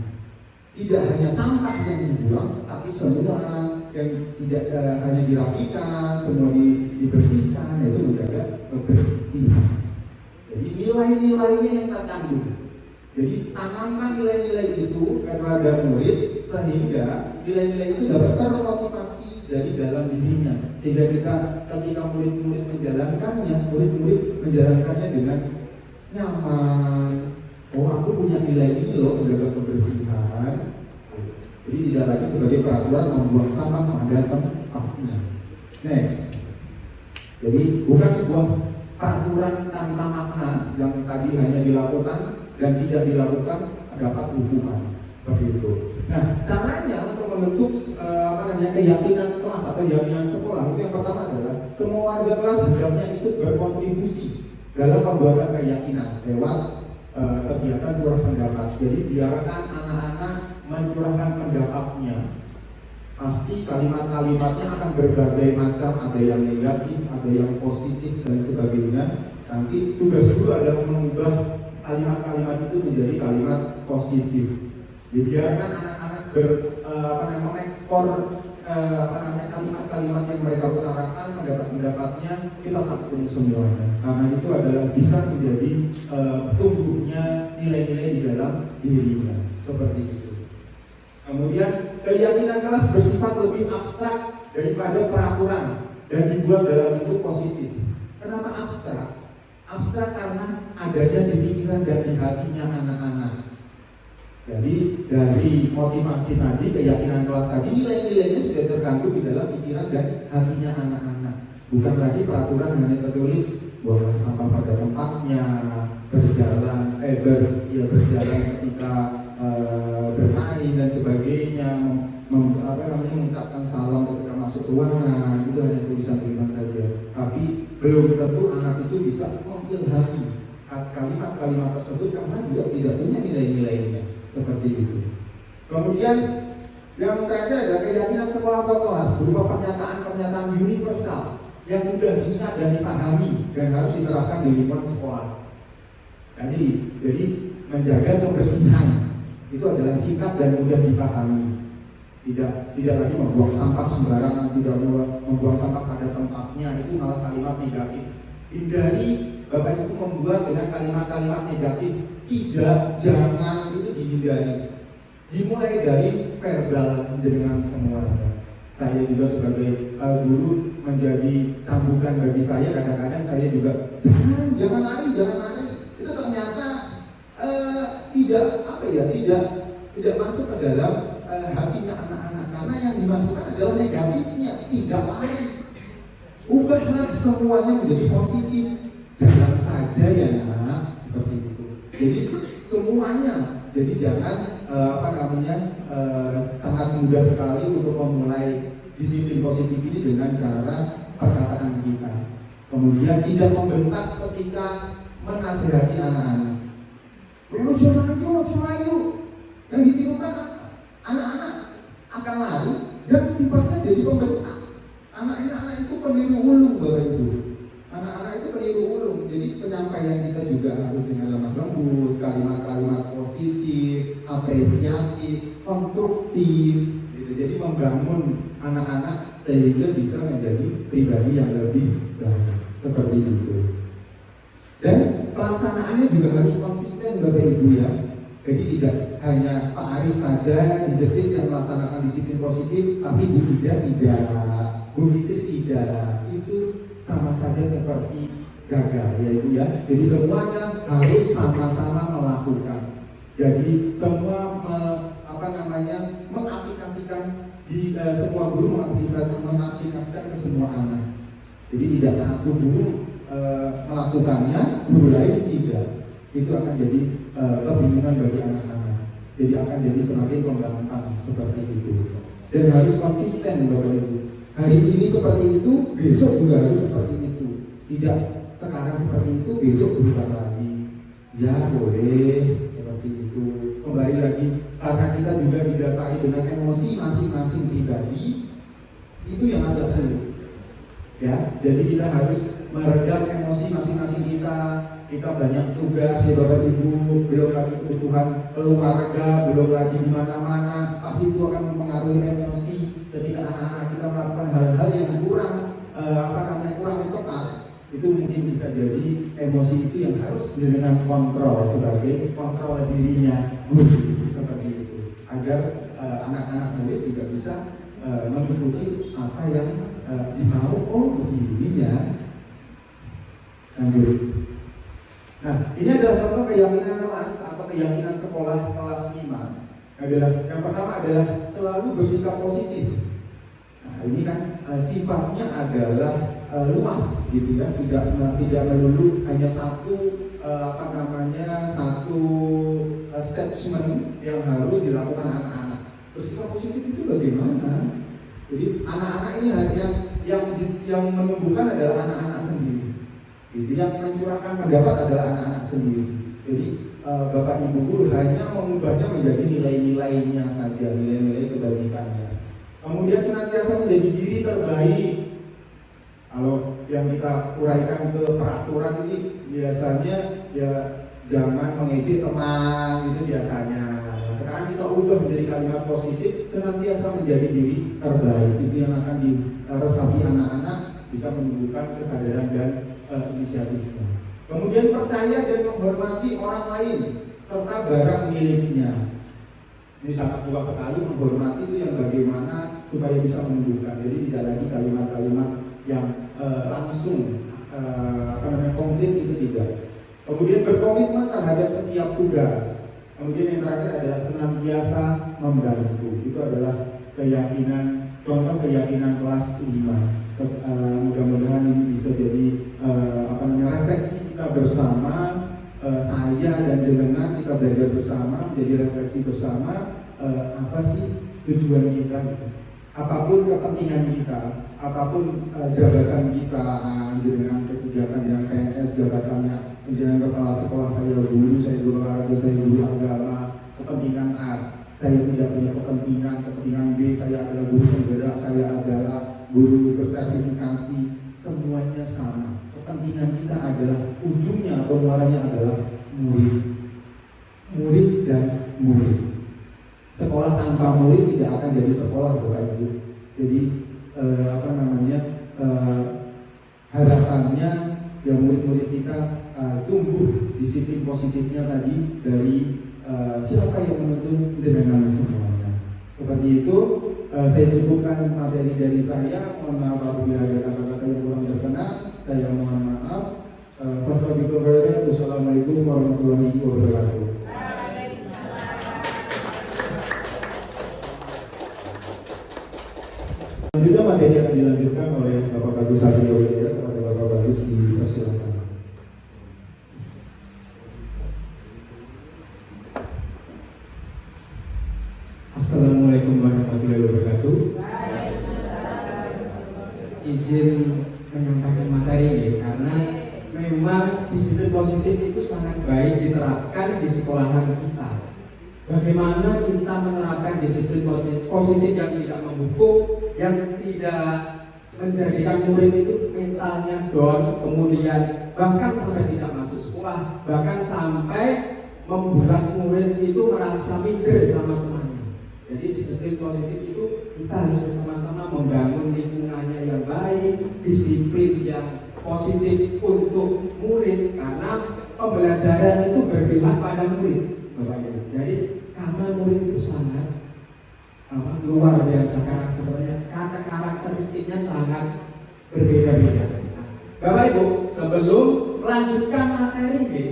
Tidak hanya sampah yang dibuang, tapi semua yang tidak hanya dirapikan, semua dibersihkan, itu menjaga kebersihan. Jadi nilai-nilainya yang terkandung. Jadi tanamkan nilai-nilai itu kepada murid sehingga nilai-nilai itu dapat termotivasi dari dalam dirinya, sehingga ketika murid-murid menjalankannya, murid-murid menjalankannya dengan nyaman. Oh, aku punya nilai ini loh, menjaga kebersihan. Jadi tidak lagi sebagai peraturan membuang sampah pada tempatnya. Next. Jadi bukan sebuah peraturan tanpa makna yang tadi hanya dilakukan dan tidak dilakukan dapat hukuman. Seperti itu. Nah, caranya untuk membentuk keyakinan kelas atau keyakinan sekolah itu yang pertama adalah semua warga kelas hendaknya ikut berkontribusi dalam pembuatan keyakinan lewat kegiatan curah pendapat. Jadi biarkan anak-anak mencurahkan pendapatnya. Pasti kalimat-kalimatnya akan berbagai macam, ada yang negatif, ada yang positif dan sebagainya. Nanti tugas guru adalah mengubah kalimat-kalimat itu menjadi kalimat positif. Dibiarkan anak-anak mengekspor kalimat-kalimat yang mereka utarakan, pendapat-pendapatnya, kita tampung semuanya. Karena itu adalah bisa menjadi tumbuhnya nilai-nilai di dalam dirinya. Seperti itu. Kemudian keyakinan kelas bersifat lebih abstrak daripada peraturan dan dibuat dalam bentuk positif. Kenapa abstrak? Abstrak karena adanya di pikiran dan di hatinya anak-anak. Jadi dari motivasi tadi, keyakinan kelas tadi, nilai-nilainya sudah terkandung di dalam pikiran dan hatinya anak-anak. Bukan lagi peraturan hanya tertulis buang sampah pada tempatnya, berjalan ketika bermain dan sebagainya, mengucapkan salam ketika masuk ruangan, itu hanya tulisan-tulisan saja. Tapi belum tentu anak itu bisa mengilhami kalimat-kalimat tersebut karena juga tidak punya nilai-nilainya seperti itu. Kemudian yang terakhir adalah keyakinan sekolah atau kelas berupa pernyataan-pernyataan universal yang mudah diingat dan dipahami dan harus diterapkan di lingkungan sekolah. Jadi menjaga kebersihan itu adalah singkat dan mudah dipahami. Tidak lagi membuang sampah sembarangan, tidak membuang sampah pada tempatnya, itu malah kalimat negatif. Hindari Bapak Ibu membuat dengan kalimat-kalimat negatif. Tidak, jangan, itu dihindari. Dimulai dari verbal dengan semuanya. Saya juga sebagai guru menjadi cambukan bagi saya. Kadang-kadang saya juga jangan lari. Itu ternyata tidak masuk ke dalam hatinya anak-anak, karena yang dimasukkan adalah negatifnya. Tidak lari. Ubahlah semuanya menjadi positif. Jangan saja ya nak, seperti itu. Jadi semuanya. Jadi jangan sangat mudah sekali untuk memulai disiplin positif ini dengan cara perkataan kita. Kemudian tidak membentak ketika menasihati anak-anak. Cuma yang ditirukan anak-anak akan lari dan sifatnya jadi pembentak. Anak itu peniru ulung, Bapak Ibu. Anak-anak itu peniru ulung. Jadi penyampaian kita juga harus dengan lemah lembut, kalimat-kalimat positif, apresiatif, konstruktif. Gitu. Jadi membangun anak-anak sehingga bisa menjadi pribadi yang lebih baik. Seperti itu. Dan pelaksanaannya juga harus konsisten, Bapak Ibu ya. Jadi tidak hanya Pak Arif saja di Jetis yang melaksanakan disiplin positif, tapi Bu Ida tidak, Bu Fitri tidak. Itu sama saja seperti gagal ya Ibu ya. Jadi semuanya harus sama-sama melakukan. Jadi semua mengaplikasikan di semua guru mengaplikasikan ke semua anak. Jadi tidak satu guru melakukannya, guru lain tidak. Itu akan jadi kebingungan bagi anak-anak. Jadi akan jadi semakin pembangkang seperti itu. Dan harus konsisten Bapak Ibu. Hari ini seperti itu, besok juga harus seperti itu. Tidak sekarang seperti itu, besok berubah lagi. Ya boleh seperti itu. Kembali lagi karena kita juga didasari dengan emosi masing-masing pribadi, itu yang agak sulit. Ya, jadi kita harus meredam emosi masing-masing kita. Kita banyak tugas ya Bapak Ibu, belum lagi kebutuhan keluarga, belum lagi di mana-mana, pasti itu akan mempengaruhi emosi. Ketika anak-anak kita melakukan hal-hal yang kurang tepat, itu mungkin bisa jadi emosi itu yang harus dengan kontrol sebagai kontrol dirinya guru seperti itu, agar anak-anak murid juga bisa mengikuti apa yang dimau. Begini ya. Lanjut. Nah, ini adalah contoh keyakinan kelas atau keyakinan sekolah kelas 5. Yang pertama adalah selalu bersikap positif. Nah, ini kan sifatnya adalah luas gitu ya, tidak melulu hanya satu statement yang harus dilakukan anak-anak. Bersikap positif itu bagaimana? Jadi anak-anak ini yang menumbuhkan adalah anak-anak sendiri. Jadi yang mencurahkan pendapat adalah anak-anak sendiri. Jadi Bapak Ibu guru hanya mengubahnya menjadi nilai-nilainya saja, nilai-nilai kebajikannya. Kemudian senantiasa menjadi diri terbaik. Kalau yang kita uraikan ke peraturan ini biasanya ya jangan mengejek teman, itu biasanya. Sekarang kita ubah menjadi kalimat positif, senantiasa menjadi diri terbaik. Itu yang akan diresapi anak-anak, bisa menumbuhkan kesadaran dan inisiatifnya. Kemudian percaya dan menghormati orang lain serta barang miliknya. Ini sangat luas sekali. Menghormati itu yang bagaimana supaya bisa menumbuhkan. Jadi tidak lagi kalimat-kalimat yang langsung konflik, itu tidak. Kemudian berkomitmen terhadap setiap tugas. Kemudian yang terakhir adalah senantiasa membantu. Itu adalah keyakinan, contoh keyakinan kelas 5. Mudah-mudahan ini bisa jadi refleksi kita bersama, saya dan jenengan kita belajar bersama, jadi refleksi bersama apa sih tujuan kita, apapun kepentingan kita, apapun jabatan kita, jenengan kegiatan dengan PNS, jabatannya jenengan kepala sekolah, saya guru olahraga, saya guru agama, kepentingan A, saya tidak punya kepentingan B, saya adalah guru penggerak, saya adalah guru bersertifikasi, semuanya sama. Kepentingan kita adalah ujungnya atau muaranya adalah murid dan murid. Sekolah tanpa murid tidak akan jadi sekolah, Bapak Ibu. Jadi harapannya ya murid-murid kita tumbuh disiplin positifnya tadi dari siapa yang menuntun jenengan semuanya. Seperti itu, saya cukupkan materi dari saya. Mohon maaf apabila ada kata-kata yang kurang berkenan, saya mohon maaf. Wassalamualaikum warahmatullahi wabarakatuh. Selanjutnya materi akan dilanjutkan oleh Bapak Bagus Satrio Wijaya. Kepada Bapak Bagus dipersilakan. Assalamualaikum warahmatullahi wabarakatuh. Izin menyampaikan materi ini karena memang disiplin positif itu sangat baik diterapkan di sekolahan kita. Bagaimana kita menerapkan disiplin positif yang tidak membungkuk, yang tidak menjadikan murid itu mentalnya down, kemudian bahkan sampai tidak masuk sekolah, bahkan sampai membuat murid itu merasa minder sama temannya. Jadi disiplin positif itu kita harus bersama-sama membangun lingkungannya yang baik, disiplin yang positif untuk murid, karena pembelajaran itu berpihak pada murid, Bapak Ibu. Jadi karena murid itu sangat luar biasa karakternya, karakteristiknya sangat berbeda-beda. Bapak Ibu, sebelum melanjutkan materi ini,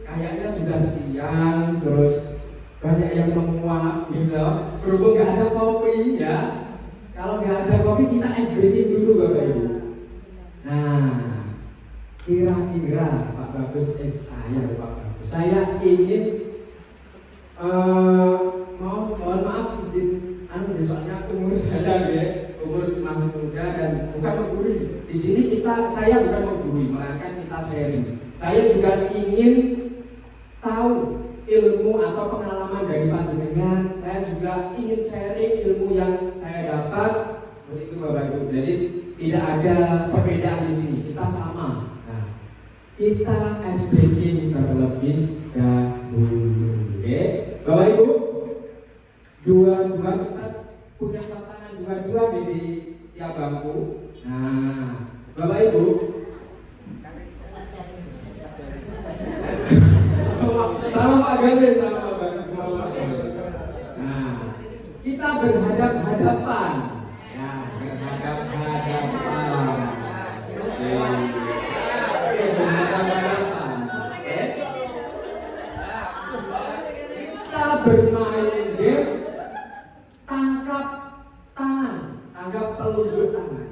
kayaknya sudah siang, terus banyak yang menguap gitu. Berhubung nggak ada kopi ya, kalau nggak ada kopi kita es breaking dulu Bapak Ibu. Nah, kira-kira Pak Bagus, saya ingin mohon maaf izin besoknya umur saya ya, umur masih muda dan bukan menggurui. Di sini saya bukan menggurui, melainkan kita sharing. Saya juga ingin tahu ilmu atau pengalaman dari panjenengan. Saya juga ingin sharing ilmu yang saya dapat. Seperti itu Bapak Ibu. Jadi tidak ada perbedaan di sini. Kita sama. Nah, kita SBK terlebih dahulu. Oke, Bapak Ibu. Dua-dua kita punya pasangan dua-dua di tiap bangku. Nah, Bapak Ibu. Sama Pak Galih, Nah, kita berhadap-hadapan. Ya, berhadap-hadapan. Berhadap-hadapan. Kita bermain game tangkap tangan, tangkap telunjuk tangan.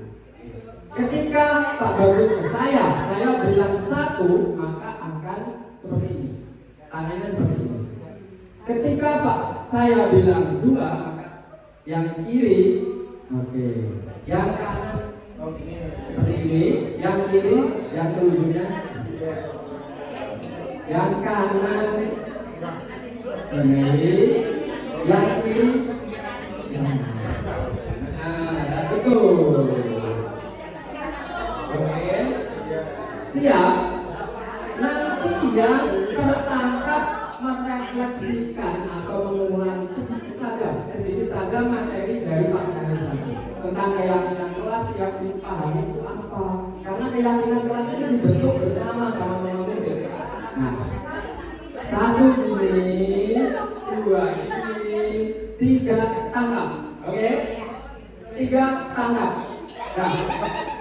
Ketika Pak Bagus ke saya bilang 1, maka akan seperti ini. Tangannya seperti ini. Ketika Pak saya bilang 2, maka yang kiri, oke, yang kanan seperti ini, yang kiri, yang telunjuknya, yang kanan ini, yang kiri, nah, betul. Oke, siap. Nanti yang tertangkap merefleksikan atau mengulangi sedikit saja materi dari Pak Ganjar tentang keyakinan kelas yang dipahami itu apa. Karena keyakinan kelas itu dibentuk bersama sama murid. Nah, 1 ini, 2 ini, tangkap. Oke? 3 tangkap. Nah,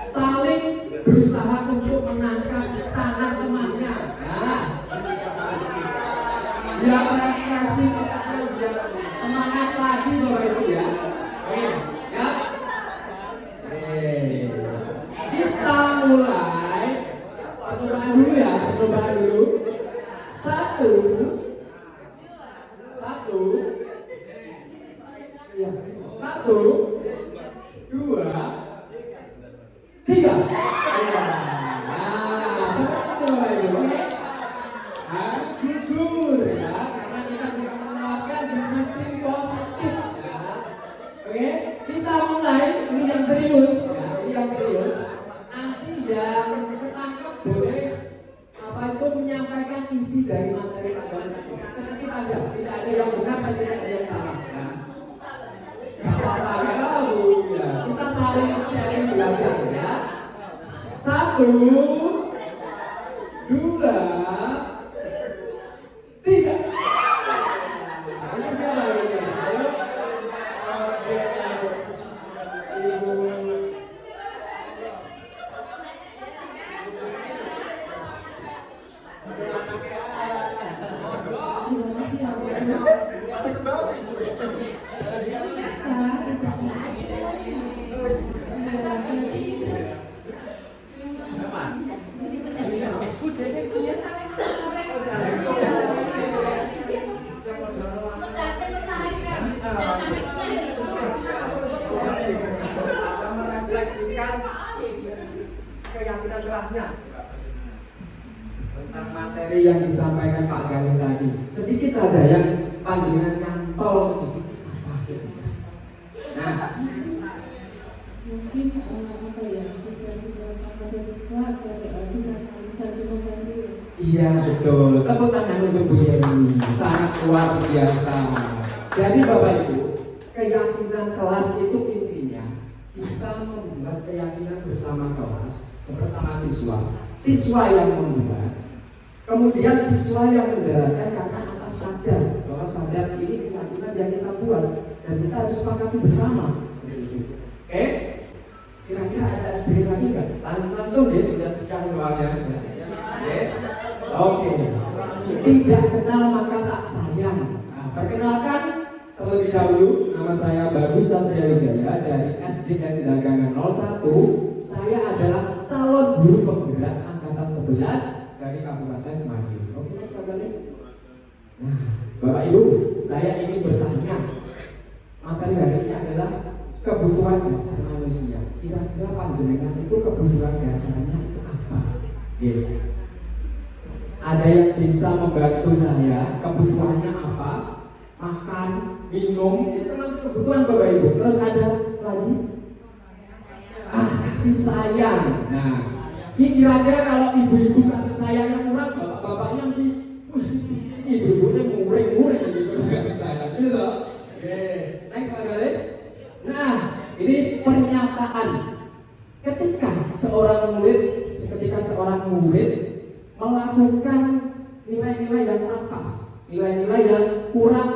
saling berusaha untuk menangkap tangan temannya. Nah, biar kreasi otaknya biar semangat lagi Bapak Ibu ya. Oke, ya. Kita mulai percobaan dulu ya, percobaan dulu. Satu, ya. 1, 2, 3. Nah, coba Ibu. Harus jujur ya, karena kita juga menerapkan disiplin positif ya. Oke, kita mulai. Ini yang serius ya, ini yang serius. Nanti yang ketangkep boleh apa itu menyampaikan isi dari materi pelajaran itu. Sedikit aja, tidak ada yang benar dan tidak ada yang salah ya. Apa ya, kita saling sharing belajar ya. 1, 2, 3. Merefleksikan keyakinan kerasnya tentang materi yang disampaikan Pak Galih tadi. Sedikit saja yang panjenengan nyantol sedikit. Nah, mungkin apa ya, ada sesuatu iya betul. Tepuk tangan untuk Bu Yeni, sangat luar biasa. Jadi Bapak Ibu, keyakinan kelas itu intinya kita membuat keyakinan bersama kelas, bersama siswa. Siswa yang membuat, kemudian siswa yang menjalankan karena atas sadar bahwa sadar ini keyakinan yang kita buat dan kita harus sepakati bersama. Oke? Kira-kira ada SBY lagi nggak? Langsung ya, sudah sekian soalnya. Oke. Tidak kenal maka tak sayang. Nah, perkenalkan terlebih dahulu, nama saya Bagus Satria Wijaya dari SDN Dagangan 01. Saya adalah calon guru penggerak angkatan 11 dari Kabupaten Madiun. Oke, Pak Galih. Nah, Bapak Ibu, saya ingin bertanya. Materi hari ini adalah kebutuhan dasar manusia. Kira-kira panjenengan itu kebutuhan dasarnya itu apa? Gitu. Ada yang bisa membantu saya? Kebutuhannya apa? Makan, minum, itu termasuk kebutuhan Bapak Ibu. Terus ada lagi? Kasih sayang. Nah, ini kira-kira kalau ibu-ibu kasih sayangnya kurang, bapak-bapaknya sih, ibu-ibunya muring-muring gitu. Gitu. Oke, next Pak Galih. Nah, ini pernyataan ketika seorang murid melakukan nilai-nilai yang kurang pas, nilai-nilai yang kurang,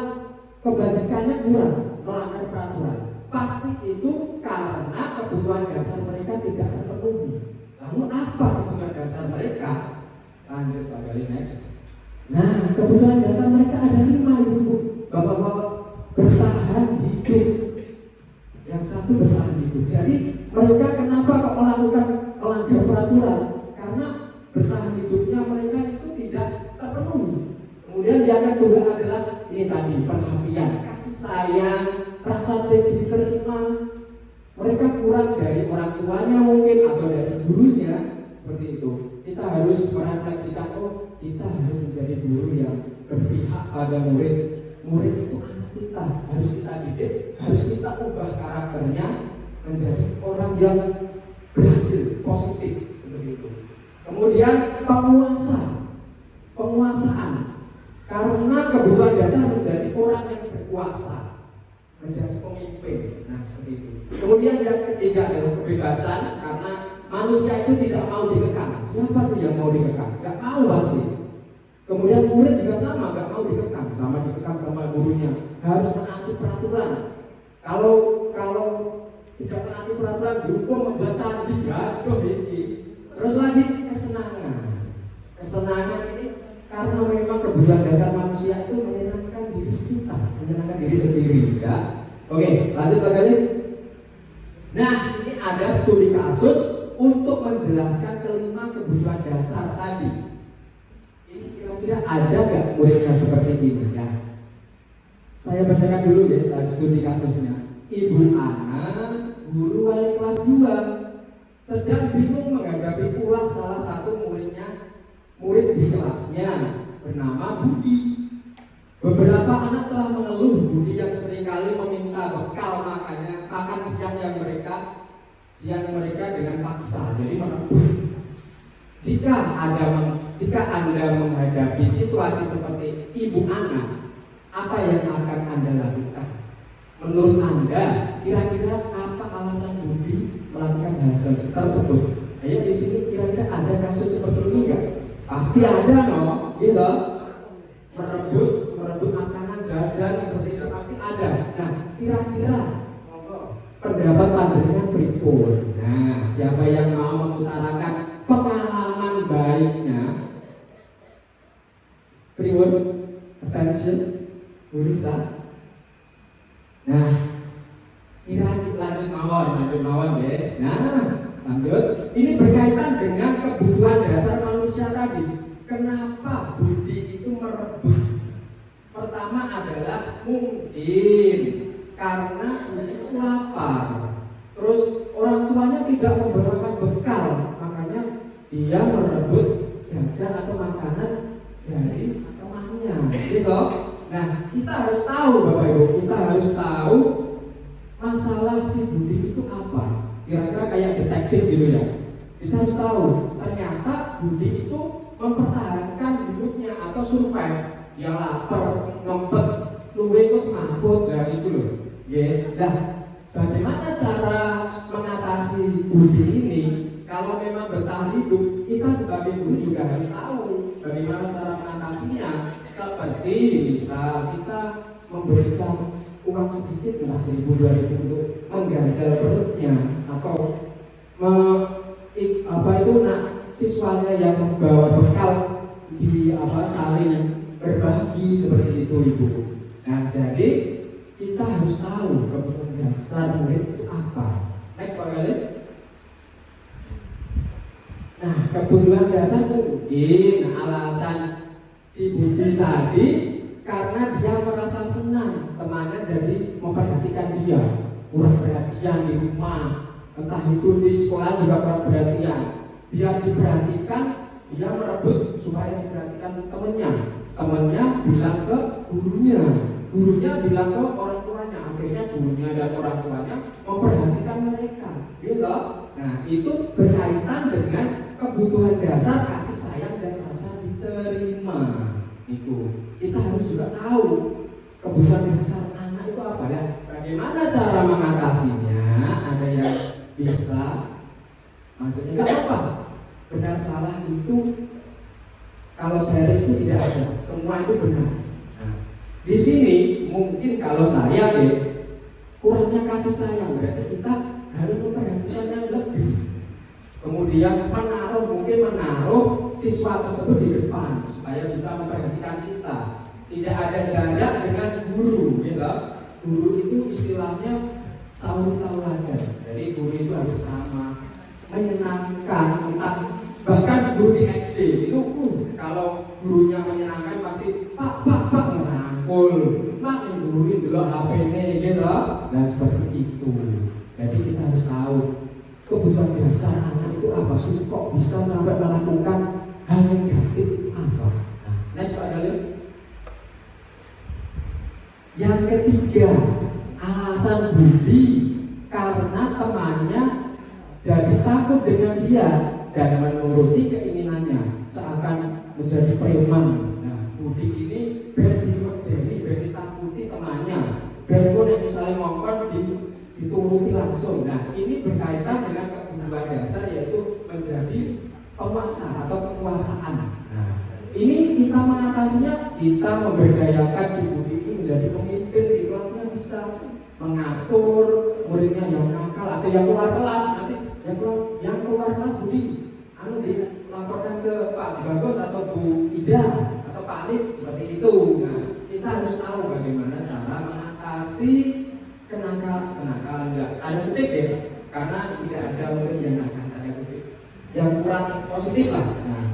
kebajikannya kurang, melanggar peraturan. Pasti itu karena kebutuhan dasar mereka tidak terpenuhi. Lalu apa kebutuhan dasar mereka? Lanjut Pak Galih, next. Nah, kebutuhan dasar mereka ada 5 ibu. Bapak-bapak, bertahan hidup. Yang satu bertahan hidup. Jadi mereka kenapa kok melakukan melanggar peraturan? Karena bertahan hidupnya mereka itu tidak terpenuhi. Kemudian yang kedua adalah ini tadi, perhatian, kasih sayang, rasa diterima. Mereka kurang dari orang tuanya mungkin atau dari gurunya, seperti itu. Kita harus merefleksikan, oh kita harus menjadi guru yang berpihak pada murid. Murid itu anak kita, harus kita didik, harus kita ubah karakternya menjadi orang yang berhasil, positif, seperti itu. Kemudian penguasaan, karena kebutuhan dasar menjadi orang yang berkuasa, menjadi pemimpin. Nah, seperti itu. Kemudian yang ketiga adalah kebebasan, karena manusia itu tidak mau dikekang. Siapa sih yang mau dikekang? Gak mau pasti. Kemudian murid juga sama, gak mau dikekang, sama dikekang sama gurunya. Harus menaati peraturan. Kalau tidak menaati peraturan hukum membuat candi, aduh ini. Terus lagi kesenangan ini karena memang kebutuhan dasar manusia itu menyenangkan diri kita, menyenangkan diri sendiri, ya. Oke, lanjut lagi. Nah, ini ada studi kasus untuk menjelaskan kelima kebutuhan dasar tadi. Ini kira-kira ada nggak muridnya seperti ini, ya? Saya bacakan dulu ya studi kasusnya. Ibu Ana, guru wali kelas 2, sedang bingung menghadapi ulah salah satu murid di kelasnya bernama Budi. Beberapa anak telah mengeluh Budi yang seringkali meminta bekal makan siang mereka dengan paksa, jadi merebut. Jika Anda menghadapi situasi seperti Ibu Ana, apa yang akan Anda lakukan? Menurut Anda, kira-kira apa alasan Budi melakukan hal tersebut? Ayo di sini kira-kira ada kasus seperti ini enggak? Pasti ada, no? Gitu. Merebut makanan jajan seperti itu pasti ada. Nah, kira-kira pendapat panjenengan pripun? Nah, siapa yang mau mengutarakan pengalaman baiknya? Pripun? Attention, bisa. Nah, lanjut mawon ya. Nah, lanjut. Ini berkaitan dengan kebutuhan dasar manusia tadi. Kenapa Budi itu merebut? Pertama adalah mungkin karena Budi itu lapar. Terus orang tuanya tidak membawakan bekal, makanya dia merebut jajan atau makanan dari temannya. Gitu. Nah, kita harus tahu Bapak Ibu, kita harus tahu masalah si Budi itu apa. Kira-kira kayak detektif gitu ya. Kita harus tahu, ternyata Budi itu mempertahankan hidupnya atau survive. Dia lapar, ngempet, luwe itu semaput, ya itu loh. Ya, nah, bagaimana cara mengatasi Budi ini? Kalau memang bertahan hidup, kita sebagai guru juga harus tahu bagaimana cara mengatasinya. Seperti bisa kita memberikan uang sedikit, entah 1.000-2.000 untuk mengganjal perutnya, atau siswanya yang membawa bekal saling berbagi seperti itu, Ibu. Nah, jadi kita harus tahu kebutuhan dasar murid itu apa. Next Pak Galip. Nah, kebutuhan dasar mungkin alasan si Budi tadi karena dia merasa senang temannya jadi memperhatikan dia, kurang perhatian di rumah, entah itu di sekolah juga kurang perhatian. Biar diperhatikan, dia merebut supaya diperhatikan temannya bilang ke gurunya bilang ke orang tuanya, akhirnya gurunya dan orang tuanya memperhatikan mereka, gitu. Nah, itu berkaitan dengan kebutuhan dasar kasih sayang dan rasa diterima. Itu kita harus juga tahu kebutuhan dasar anak itu apa dan bagaimana cara mengatasinya. Ada yang bisa, maksudnya nggak apa, benar salah itu kalau sharing itu tidak ada, semua itu benar. Nah, di sini mungkin kalau saya kurangnya kasih sayang, berarti kita harus memperhatikan yang lebih. Kemudian menaruh siswa tersebut di depan supaya bisa memperhatikan kita. Tidak ada jarak dengan guru, gitu. Guru itu istilahnya sawi tauladan. Jadi guru itu harus ramah, menyenangkan, bahkan guru di SD itu kalau gurunya menyenangkan pasti pak merangkul, pak yang guru itu loh HP-nya gitu. Dan seperti itu. Jadi kita harus tahu kebutuhan dasar anak itu apa sih, kok bisa sampai melakukan hal yang negatif itu apa. Nah, next Pak Galip. Yang ketiga, alasan Budi karena temannya jadi takut dengan dia dan menuruti keinginannya, seakan menjadi preman. Nah, Budi ini ditakuti temannya, pun yang misalnya ngomong dituruti langsung. Nah, ini berkaitan dengan kebutuhan dasar, yaitu menjadi penguasa atau kekuasaan. Nah, ini kita mengatasinya, kita memberdayakan si Budi ini menjadi pemimpin di kelasnya, bisa mengatur muridnya yang nakal atau yang keluar kelas, nanti yang keluar kelas Budi dilaporkan ke Pak Bagus atau Bu Ida atau Pak Alif seperti itu. Nah, kita harus tahu bagaimana cara mengatasi kenakalan ya. Ada kutip ya, karena tidak ada murid yang nakal, ada kutip yang kurang positif lah. Nah,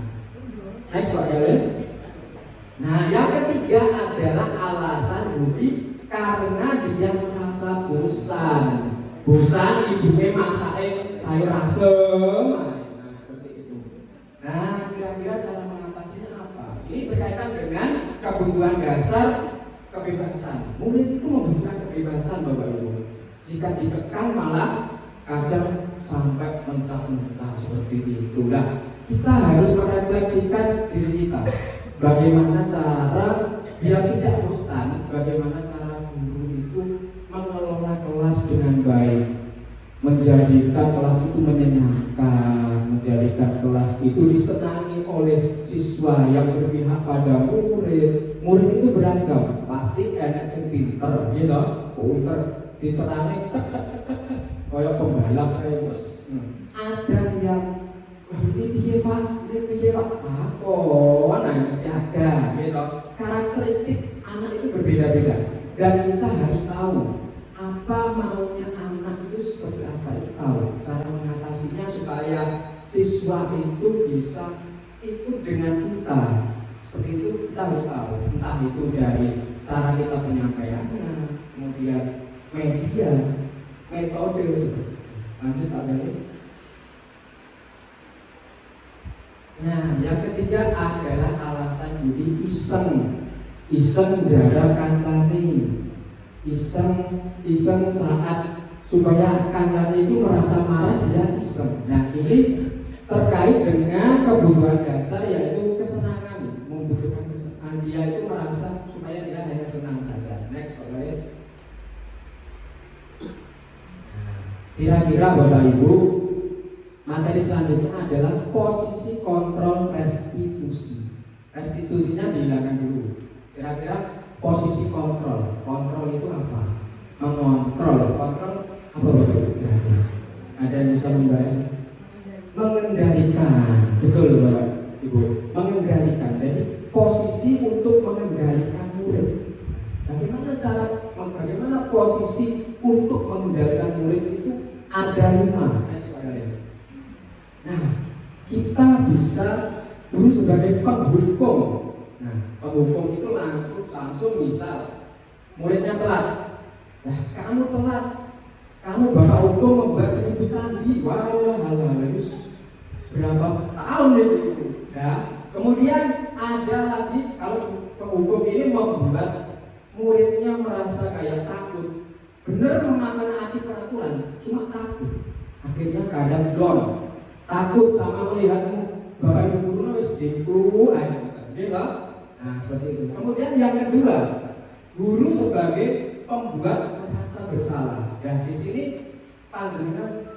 next Pak Galil. Nah, yang ketiga adalah alasan Budi karena dia merasa bosan ibunya masakin sayur asem. Nah, seperti itu. Nah, kira-kira cara mengatasinya apa? Ini berkaitan dengan kebutuhan dasar kebebasan. Murid itu membutuhkan kebebasan, Bapak Ibu. Jika dikekang malah kadang sampai mencak-mencak seperti itu. Nah, kita harus merefleksikan diri kita. Bagaimana cara biar tidak bosan, bagaimana cara guru itu mengelola kelas dengan baik, menjadikan kelas itu menyenangkan, menjadikan kelas itu disenangi oleh siswa yang berpihak pada murid. Murid itu beragam, pasti enak sing pinter, gitu, pinter, diterani, kayak pembalap kayak bos. Ada yang ini piye Pak, nah mesti ada, gitu. Karakteristik anak itu berbeda-beda, dan kita harus tahu apa maunya anak itu seperti apa, itu tahu cara mengatasinya supaya siswa itu bisa ikut dengan kita. Seperti itu kita harus tahu, entah itu dari cara kita penyampaiannya, kemudian media, metode. Lanjut Pak Beli. Nah, yang ketiga adalah alasan Budi iseng jaga kancane, iseng saat supaya kancane itu merasa marah, dia iseng. Nah, ini terkait dengan kebutuhan dasar yaitu kesenangan, membutuhkan kesenangan. Dia itu merasa supaya dia hanya senang saja. Next, Pak Baik. Kira-kira Bapak Ibu, materi selanjutnya adalah posisi kontrol restitusi. Restitusinya dihilangkan dulu. Kira-kira posisi kontrol itu apa? Mengontrol. Kontrol apa Bapak Ibu? Ada yang bisa membayar? Mengendalikan. Betul Bapak Ibu. Mengendalikan. Jadi posisi untuk mengendalikan murid. Bagaimana posisi untuk mengendalikan murid itu ada 5. Nah, kita bisa dulu sebagai penghukum. Nah, penghukum itu langsung misal muridnya telat. Nah, kamu telat, kamu bapak hukum membuat 1000 candi. Wah, berapa tahun itu? Ya. Kemudian ada lagi kalau penghukum ini membuat muridnya merasa kayak takut. Benar memakan peraturan, cuma takut. Akhirnya kadang down. Takut sama melihatmu, bapak ibu guru harus diku, gitu. Nah seperti itu. Kemudian yang kedua, guru sebagai pembuat merasa bersalah. Dan di sini pandangan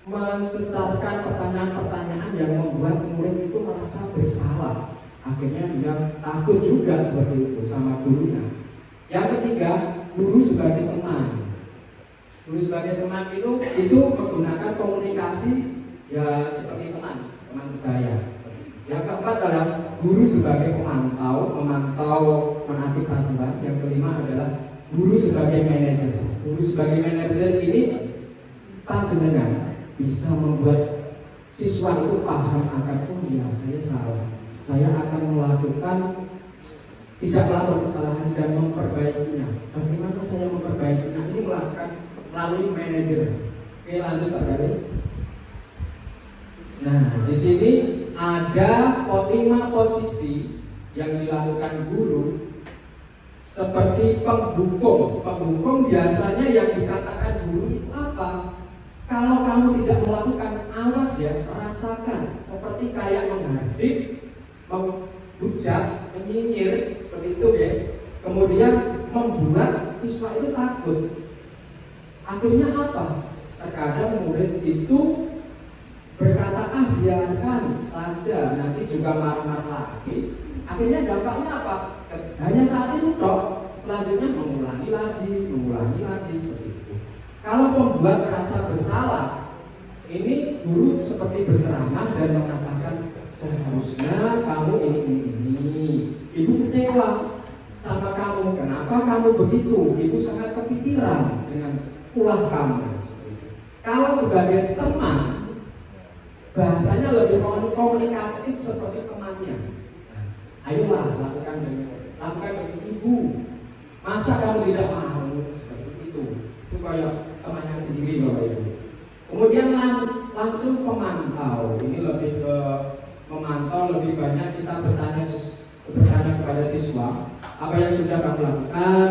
mencecarkan pertanyaan-pertanyaan yang membuat murid itu merasa bersalah. Akhirnya dia takut juga seperti itu sama gurunya. Yang ketiga, guru sebagai teman. Guru sebagai teman itu menggunakan komunikasi ya seperti teman sebaya. Yang keempat adalah guru sebagai memantau menaati peraturan. Yang kelima adalah guru sebagai manajer. Guru sebagai manajer ini panjenengan bisa membuat siswa itu paham akan saya salah. Saya akan melakukan tidak melakukan kesalahan dan memperbaikinya. Bagaimana saya memperbaikinya? Ini melakukan melalui manajer. Oke, lanjut Pak Gari. Nah, di sini ada 5 posisi yang dilakukan guru seperti penghukum. Penghukum biasanya yang dikatakan guru itu apa? Kalau kamu tidak melakukan, awas ya, rasakan seperti kayak menghardik, menghujat, menyinyir seperti itu ya. Kemudian membuat siswa itu takut. Akhirnya apa? Terkadang murid itu berkata, biarkan saja, nanti juga marah-marah lagi. Akhirnya dampaknya apa? Hanya saat itu toh, selanjutnya mengulangi lagi seperti itu. Kalau pembuat merasa bersalah, ini guru seperti berceramah dan mengatakan seharusnya kamu ini. Ibu kecewa sama kamu. Kenapa kamu begitu? Ibu sangat kepikiran dengan ulah kamu. Kalau sebagai teman, bahasanya lebih komunikatif seperti temannya. Ayolah lakukan bagi ibu. Masa kamu tidak mau seperti itu? Itu kayak temannya sendiri Bapak Ibu. Kemudian langsung pemantau. Ini lebih ke memantau, lebih banyak kita bertanya kepada siswa apa yang sudah kamu lakukan.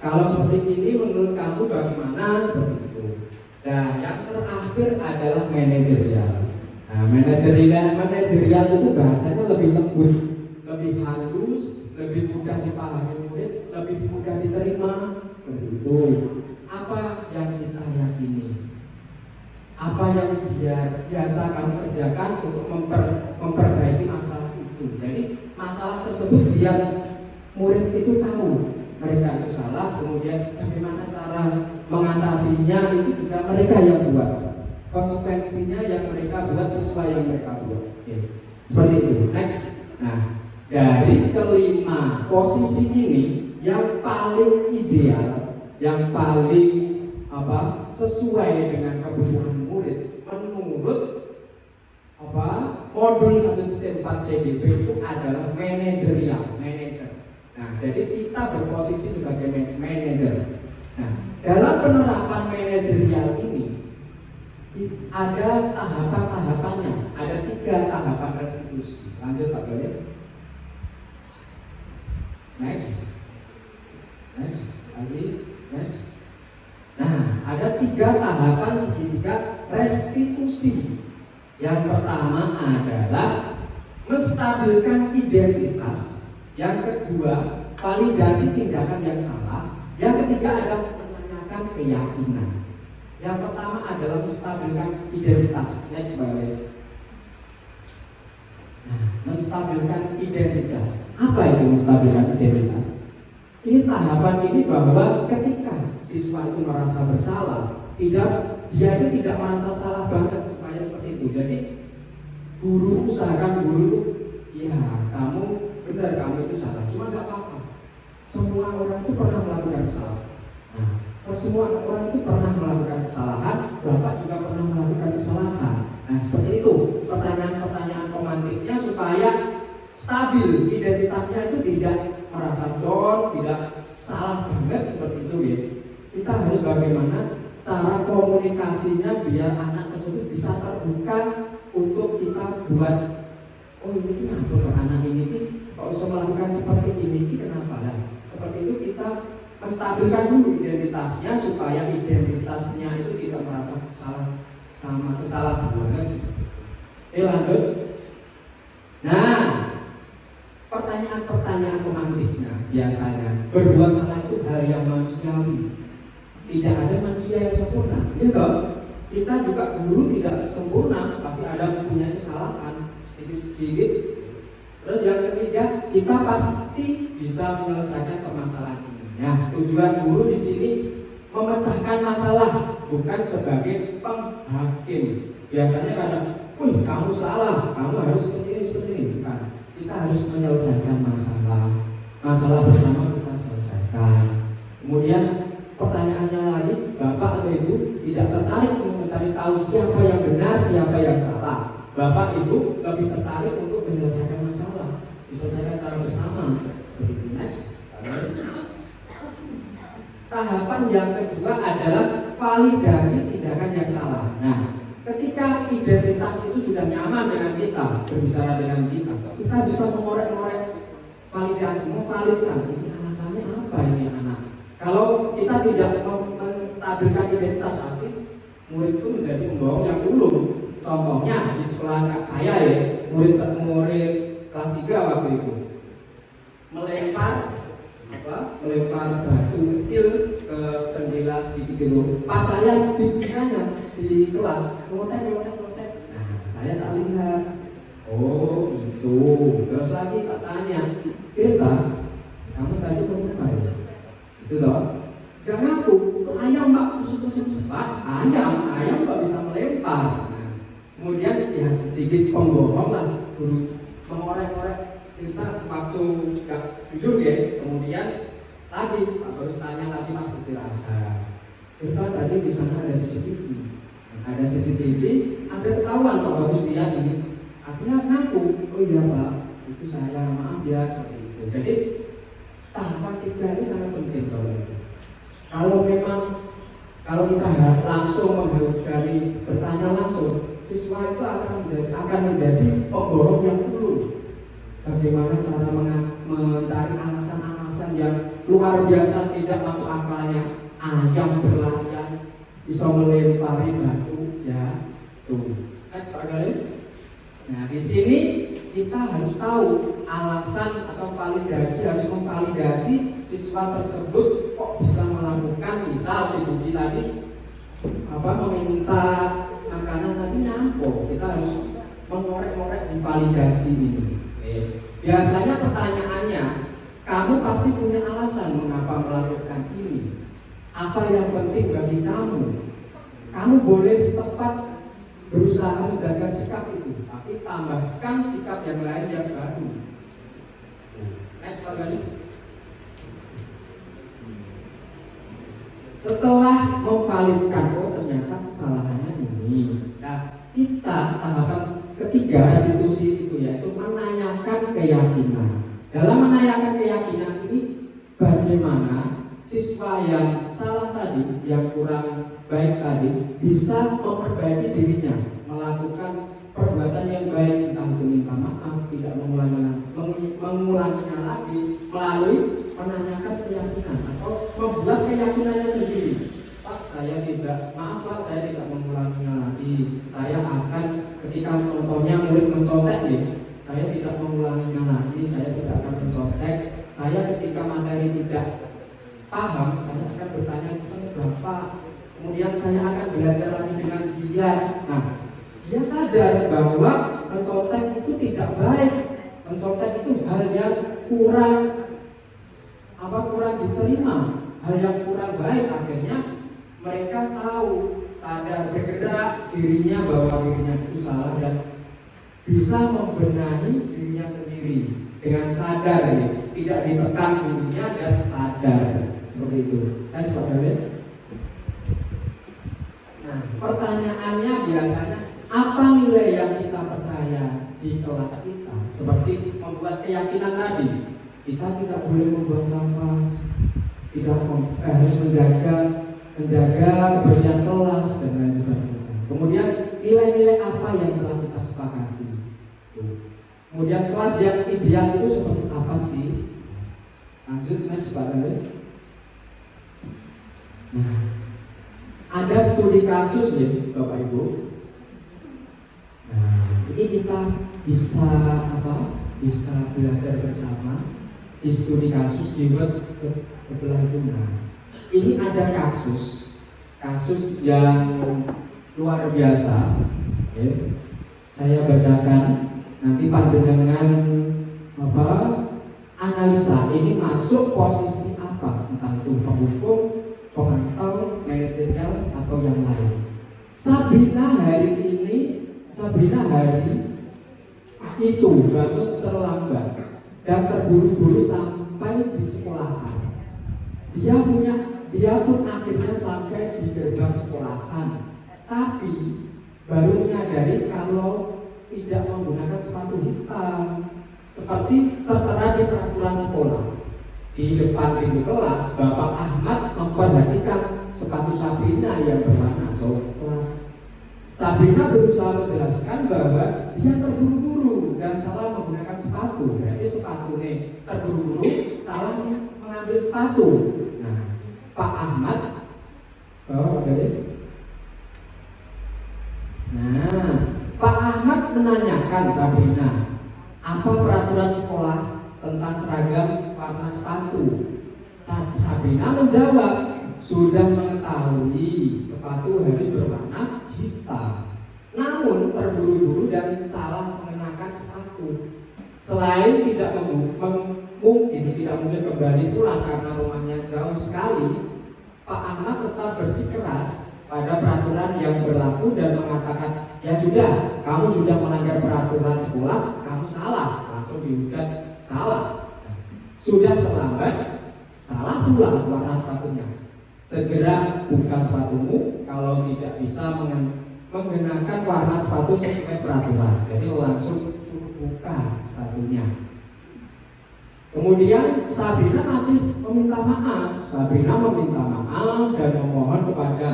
Kalau seperti ini menurut kamu bagaimana, seperti itu. Nah, yang terakhir adalah manajerial. Nah, manajerial itu bahasanya lebih lembut, lebih halus, lebih mudah dipahami murid, lebih mudah diterima. Begitu. Apa yang kita yakini? Apa yang biasa kamu kerjakan untuk memperbaiki masalah itu. Jadi masalah tersebut biar murid itu tahu mereka itu salah, kemudian bagaimana cara mengatasinya itu juga mereka yang buat. Konsekuensinya yang mereka buat sesuai yang mereka buat. Oke. Seperti itu. Next. Nah, dari kelima posisi ini yang paling ideal, yang paling sesuai dengan kebutuhan murid menurut modul 1.4 CDP itu adalah manajerial, manager. Nah, jadi kita berposisi sebagai manajer. Nah, dalam penerapan manajerial ini ada tahapan-tahapannya, ada 3 tahapan restitusi. Lanjut Pak Boleh. Next. Nah, ada 3 tahapan segitiga restitusi. Yang pertama adalah menstabilkan identitas. Yang kedua, validasi tindakan yang salah. Yang ketiga adalah menanyakan keyakinan. Yang pertama adalah menstabilkan identitas. Next balik. Nah, menstabilkan identitas. Apa itu menstabilkan identitas? Ini tahapan ini bahwa ketika siswa itu merasa bersalah, dia itu tidak merasa salah banget supaya seperti itu. Jadi guru usahakan ya kamu benar, kamu itu salah, cuma nggak apa-apa. Semua orang itu pernah melakukan kesalahan. Nah, semua orang itu pernah melakukan kesalahan. Bapak juga pernah melakukan kesalahan. Nah, seperti itu pertanyaan-pertanyaan pemantiknya supaya stabil identitasnya itu tidak merasa down, tidak salah banget seperti itu ya. Kita harus bagaimana cara komunikasinya biar anak tersebut bisa terbuka untuk kita buat. Oh ini kenapa anak ini kalau usah melakukan seperti ini kenapa lah? Seperti itu kita menstabilkan dulu identitasnya supaya identitasnya itu tidak merasa salah sama kesalahan. Lanjut. Nah, pertanyaan-pertanyaan pemantiknya biasanya berbuat salah itu hal yang manusiawi. Tidak ada manusia yang sempurna. Gitu. Kita juga dulu tidak sempurna, pasti ada punya kesalahan sedikit-sedikit. Terus yang ketiga, kita pasti bisa menyelesaikan permasalahan ini. Nah, tujuan guru di sini memecahkan masalah, bukan sebagai penghakim. Biasanya kadang, kamu salah, kamu harus seperti ini. Bukan. Kita harus menyelesaikan masalah bersama kita selesaikan. Kemudian pertanyaannya lagi, Bapak atau Ibu tidak tertarik untuk mencari tahu siapa yang benar, siapa yang salah. Bapak Ibu lebih tertarik untuk menyelesaikan masalah, diselesaikan secara bersama. Begitu, next. Tahapan yang kedua adalah validasi tindakan yang salah. Nah, ketika identitas itu sudah nyaman dengan kita, berbicara dengan kita bisa mengorek-ngorek validasi, memvalidkan ini alasannya apa ini anak. Kalau kita tidak menstabilkan identitas pasti murid itu menjadi pembohong yang ulung. Contohnya di sekolah saya ya, murid kelas 3 waktu itu melempar batu kecil ke jendela sedikit dulu. Pas saya dibinanya di kelas, ngotek. Nah, saya tak lihat. Oh itu. Terus lagi tak tanya, kita, kamu tadi mau apa ya? melempar. Nah, kemudian ya sedikit pembohong lah guru mengorek-orek kita waktu nggak jujur ya. Kemudian tadi Pak Barus tanya lagi pas istirahat. Kita tadi di sana ada CCTV. Ada CCTV, ada ketahuan Pak Barus lihat ini. Akhirnya ngaku, oh iya Pak, itu saya, maaf ya seperti itu. Jadi tahapan 3 ini sangat penting kalau memang kalau kita langsung menghujani bertanya langsung, siswa itu akan menjadi pembohong yang dulu. Bagaimana cara mencari alasan-alasan yang luar biasa tidak masuk akalnya. Ayam berlarian bisa melempari batu, ya tuh. Nah di sini kita harus tahu alasan atau validasi, harus memvalidasi siswa tersebut kok bisa melakukan, misal si Budi tadi meminta makanan tadi nyampur. Kita harus mengorek-orek di validasi ini. Biasanya pertanyaannya, kamu pasti punya alasan mengapa melakukan ini. Apa yang penting bagi kamu? Kamu boleh tepat berusaha menjaga sikap itu, tapi tambahkan sikap yang lain yang baru. Next kali. Setelah memvalidkan, oh ternyata kesalahannya ini. Nah, kita tahapan ketiga institusi itu yaitu menanyakan keyakinan. Dalam menanyakan keyakinan ini, bagaimana siswa yang salah tadi, yang kurang baik tadi, bisa memperbaiki dirinya, melakukan perbuatan yang baik, entah itu minta maaf, tidak mengulanginya lagi, melalui menanyakan keyakinan atau membuat keyakinannya sendiri. Pak, saya tidak, maaf Pak, saya tidak mengulanginya lagi. Saya akan, ketika contohnya murid mencontek ya, saya tidak mengulanginya lagi, saya tidak akan mencontek. Saya ketika materi tidak paham, saya akan bertanya kepada Bapak. Kemudian saya akan belajar lagi dengan dia. Nah, dia sadar bahwa mencontek itu tidak baik. Mencontek itu hal yang kurang diterima, hal yang kurang baik. Akhirnya mereka tahu, sadar, bergerak dirinya bahwa dirinya itu salah dan bisa membenahi dirinya sendiri dengan sadar, ya. Tidak ditekan dirinya dan sadar. Seperti itu. Kan Pak David? Nah, pertanyaannya biasanya apa nilai yang kita percaya di kelas kita? Seperti membuat keyakinan tadi, kita tidak boleh membuat sampah, tidak harus menjaga kebersihan kelas dan lain sebagainya. Kemudian nilai-nilai apa yang telah kita sepakati? Kemudian kelas yang ideal itu seperti apa sih? Lanjut next Pak David. Nah, ada studi kasus ya Bapak Ibu. Nah, ini kita bisa belajar bersama di studi kasus di web sebelah itu. Nah, ini ada kasus yang luar biasa. Ya. Saya bacakan nanti panjenengan analisa ini masuk posisi apa, entah itu penghukum, pemantau, manajerial atau yang lain. Sabrina hari itu bangun terlambat dan terburu-buru sampai di sekolahan. Dia pun akhirnya sampai di gerbang sekolahan, tapi baru menyadari kalau tidak menggunakan sepatu hitam seperti tertera di peraturan sekolah. Di depan pintu kelas, Bapak Ahmad memperhatikan sepatu Sabrina yang berwarna coklat. Sabrina berusaha menjelaskan bahwa dia terburu-buru dan salah menggunakan sepatu. Berarti sepatunya terburu-buru, salah mengambil sepatu. Nah, Pak Ahmad Pak Ahmad menanyakan Sabrina, apa peraturan sekolah tentang seragam warna sepatu? Sabrina menjawab, sudah mengetahui sepatu harus berwarna hitam, namun terburu-buru dan salah mengenakan sepatu. Selain tidak mungkin kembali pulang karena rumahnya jauh sekali, Pak Ahmad tetap bersikeras pada peraturan yang berlaku dan mengatakan sudah melanggar peraturan sekolah, kamu salah, langsung dihujat salah. Sudah terlambat, salah pula warna sepatunya. Segera buka sepatumu, kalau tidak bisa menggunakan warna sepatu sesuai peraturan. Jadi langsung suruh buka sepatunya. Kemudian Sabrina masih meminta maaf. Sabrina meminta maaf dan memohon kepada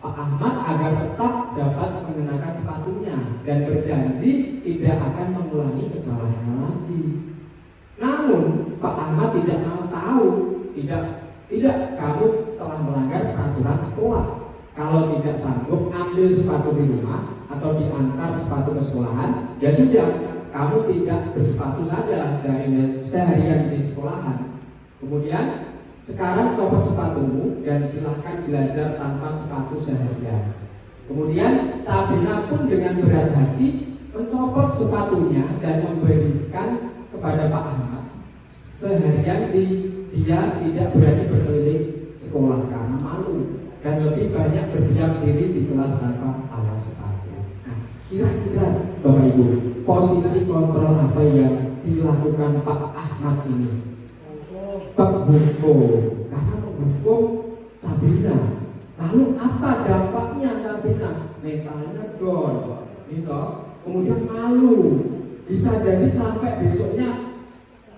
Pak Ahmad agar tetap dapat mengenakan sepatunya dan berjanji tidak akan mengulangi kesalahan lagi. Namun Pak Ahmad tidak mau tahu, tidak kamu telah melanggar peraturan sekolah. Kalau tidak sanggup ambil sepatu di rumah atau diantar sepatu ke sekolahan, ya sudah, kamu tidak bersepatu saja seharian di sekolahan. Kemudian sekarang copot sepatumu dan silahkan belajar tanpa sepatu seharian. Kemudian Sabrina pun dengan berat hati mencopot sepatunya dan memberikan kepada Pak Ahmad. Seharian dia tidak berani berkeliling sekolah karena malu dan lebih banyak berdiam diri di kelas tanpa alas sepatu. Nah, kira-kira Bapak Ibu, posisi kontrol apa yang dilakukan Pak Ahmad ini? Penghukum, karena menghukum Sabrina. Lalu apa dampaknya Sabrina? Mentalnya down, gitu. Kemudian malu, bisa jadi sampai besoknya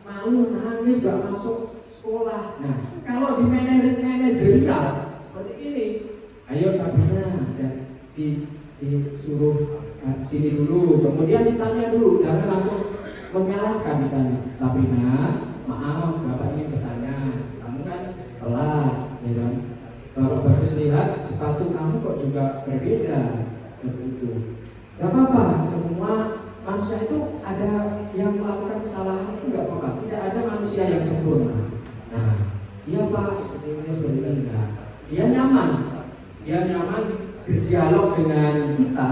malu, nangis, gak masuk sekolah. Nah, kalau di manajerial seperti ini, ayo Sabrina dan disuruh sini dulu, kemudian ditanya dulu, jangan langsung menyalahkan. Ditanya, Sabrina, maaf, Bapak ingin bertanya, kamu kan telat, ya kan? Bapak bagus lihat sepatu kamu kok juga berbeda, begitu. Gak apa-apa, semua manusia itu ada yang melakukan kesalahan itu gak apa-apa. Tidak ada manusia yang sempurna. Nah, iya Pak, seperti ini. Nah, dia nyaman berdialog dengan kita.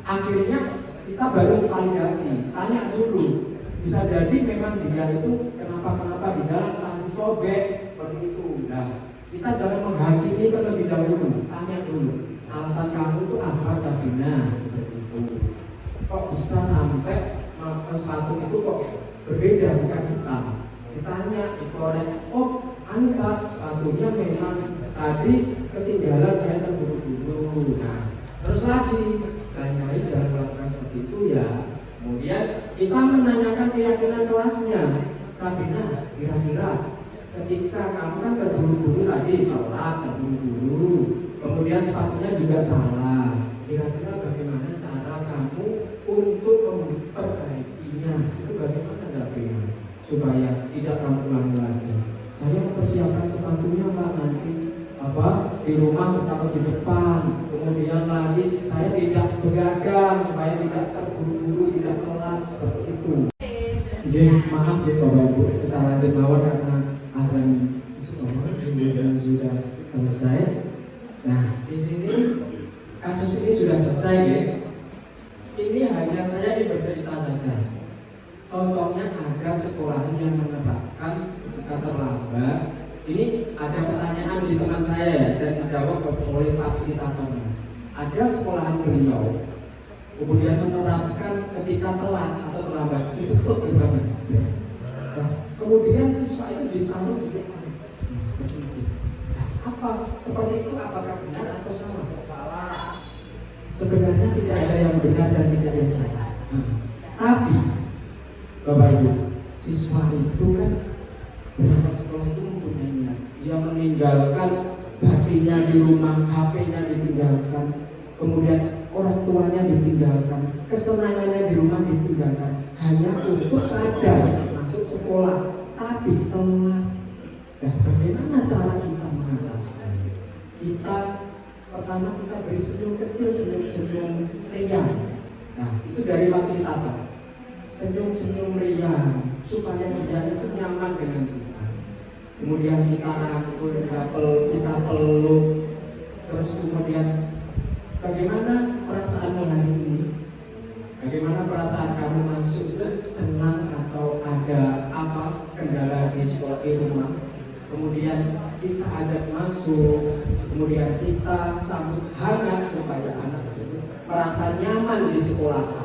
Akhirnya kita baru validasi, tanya dulu. Bisa jadi memang dia itu kenapa di jalan lalu sobek seperti itu. Nah, kita jangan menghakimi terlebih dahulu, tanya dulu. Alasan kamu itu apa, Sabrina? Seperti itu. Kok bisa sampai sepatu itu kok berbeda, bukan hitam? Ditanya, dikorek. Oh, Pak, sepatunya memang tadi ketinggalan, saya terburu-buru. Nah, terus lagi, lain-lain jangan melakukan seperti itu ya. Kemudian kita menanyakan keyakinan kelasnya. Sabrina, kira-kira ketika kamu kan terburu-buru tadi, telat, terburu-buru, kemudian sepatunya juga salah. Kira-kira bagaimana cara kamu untuk memperbaikinya? Itu bagaimana Sabrina? Supaya tidak kamu ulangi lagi. Saya mempersiapkan sepatunya Pak, nanti di rumah taruh di depan. Kemudian lagi saya tidak begadang supaya tidak terburu-buru, tidak telat seperti itu. Jadi maaf ya Bapak Ibu, kita lanjut mawar karena azan sudah selesai. Nah, di sini kasus ini sudah selesai ya. Ini hanya saya ingin bercerita saja. Contohnya ada sekolah yang menerapkan ketika terlambat. Ini ada pertanyaan di teman saya ya, dan dijawab oleh fasilitatornya. Ada sekolahan beliau kemudian menerapkan ketika telat atau terlambat itu tutup gerbangnya. Nah, kemudian siswa itu ditaruh di depan. Nah, apa seperti itu? Apakah benar atau salah? Salah. Sebenarnya tidak ada yang benar dan tidak ada yang salah. Tapi Bapak Ibu, siswa itu kan berangkat sekolah itu mempunyai niat. Dia meninggalkan batinnya di rumah, HP-nya ditinggalkan, kemudian orang tuanya ditinggalkan, kesenangannya di rumah ditinggalkan, hanya untuk sadar masuk sekolah, tapi telat. Nah, bagaimana cara kita mengatasinya? Kita pertama kita beri senyum kecil, senyum riang. Nah, itu dari fasilitator. Senyum riang supaya dia itu nyaman dengan kita. Kemudian kita rangkul, kita peluk, terus kemudian bagaimana perasaanmu hari ini? Bagaimana perasaan kamu masuk? Senang atau ada apa kendala di sekolah, di rumah? Kemudian kita ajak masuk, kemudian kita sambut hangat supaya anak itu merasa nyaman di sekolah.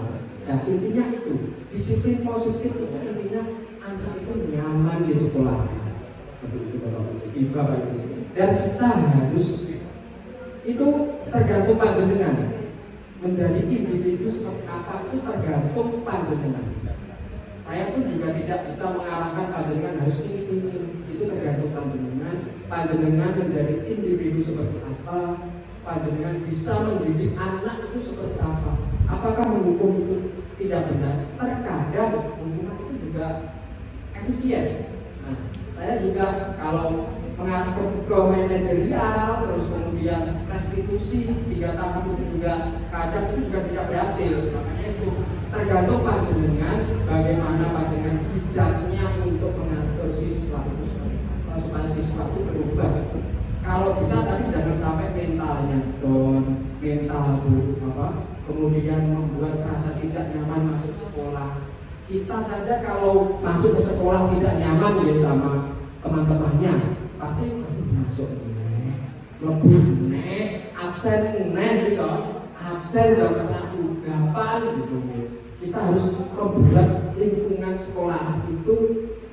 Nah, intinya itu disiplin positif itu intinya anak itu nyaman di sekolah. Bapak Ibu. Dan kita harus itu tergantung panjenengan. Menjadi individu seperti apa itu tergantung panjenengan. Saya pun juga tidak bisa mengarahkan panjenengan harus ini. Itu tergantung panjenengan. Panjenengan menjadi individu seperti apa, panjenengan bisa mendidik anak itu seperti apa. Apakah menghukum itu tidak benar? Terkadang hukuman itu juga efisien. Nah, saya juga kalau mengarah ke manajerial, terus kemudian restitusi 3 tahun itu juga kadang itu juga tidak berhasil. Makanya itu tergantung panjenengan bagaimana panjenengan bijaknya untuk mengatur siswa itu supaya siswa itu berubah. Kalau bisa tapi jangan sampai mentalnya down, mental kemudian membuat rasa tidak nyaman masuk sekolah. Kita saja kalau masuk ke sekolah tidak nyaman ya sama teman-temannya, pasti masuk lebih absen gitu, absen jam 1:08 gitu. Kita harus membuat lingkungan sekolah itu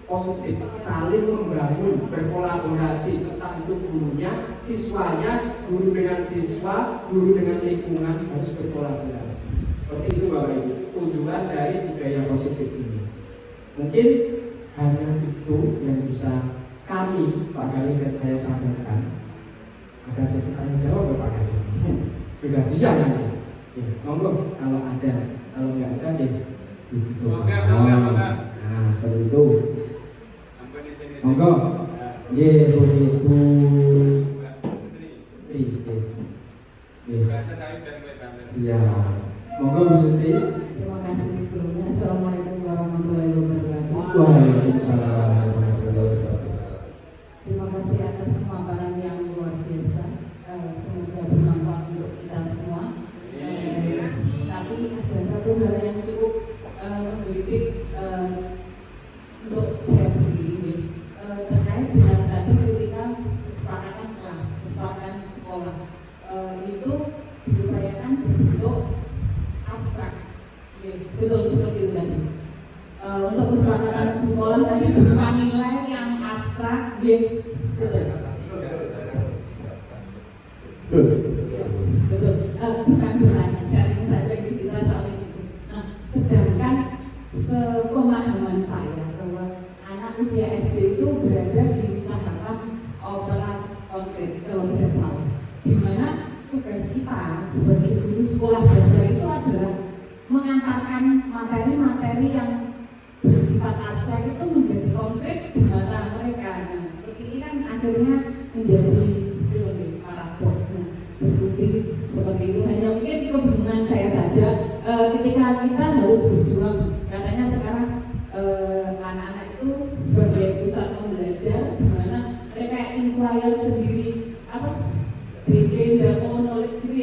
positif, saling membangun, berkolaborasi, entah itu gurunya, siswanya, guru dengan siswa, guru dengan lingkungan harus berkolaborasi. Seperti itu Bapak Ibu, tujuan dari budaya positif ini. Mungkin hanya itu yang bisa kami, Pak Gali dan saya sampaikan. Ada sesi tanya jawab Pak Gali. Sudah siang nanti. Monggo kalau ada, kalau nggak ada ya. Nah seperti itu. Monggo. Ye Bu. Siap. Monggo Bu Siti. Terima kasih sebelumnya. Assalamualaikum warahmatullahi wabarakatuh. Waalaikumsalam warahmatullahi wabarakatuh. Terima kasih atas pemaparan yang luar biasa. Semoga bermanfaat untuk kita semua. Tapi ada satu hal yang cukup menggelitik untuk saya sendiri terkait dengan tadi ketika kesepakatan kelas, kesepakatan sekolah itu diupayakan bentuk abstrak. Betul seperti itu tadi. Untuk kesepakatan sekolah tadi berupa nilai yang abstrak, betul. Bukan bertanya, sharing saja kita saling itu. Nah, sedangkan sepemahaman saya bahwa anak usia SD itu berada di tahapan obrolan konkret kalau tidak salah, di mana tugas kita sebagai guru sekolah dasar itu adalah mengantarkan materi-materi yang bersifat abstrak itu menjadi konkret di mata mereka. Nah, seperti ini kan akhirnya menjadi paradoks. Seperti itu hanya mungkin kebingungan saya saja ketika kita harus berjuang. Katanya sekarang anak-anak itu sebagai pusat pembelajar di mana mereka inquire sendiri bikin demo knowledge itu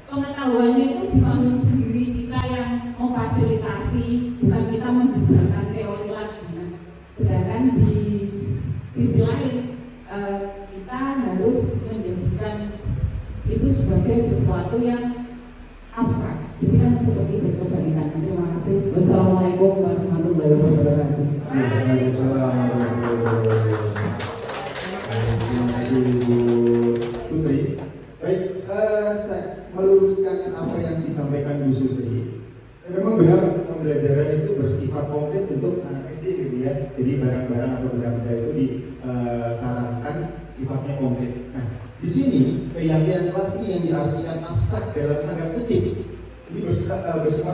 pengetahuannya itu dibangun sendiri, kita yang memfasilitasi, bukan kita menjelaskan teori lagi. Nah, sedangkan di sisi lain kita harus menjadikan itu sebagai sesuatu yang abstrak. Jadi kan seperti itu kebalikan. Terima kasih. Wassalamualaikum warahmatullahi wabarakatuh. Putri, baik, saya meluruskan apa yang disampaikan Bu Sutri. Memang benar pembelajaran itu bersifat konkret untuk anak SD gitu ya. Jadi barang-barang atau benda-benda itu disarankan sifatnya konkret. Nah, di sini keyakinan kelas ini yang diartikan abstrak dalam tanda kutip. Ini bersifat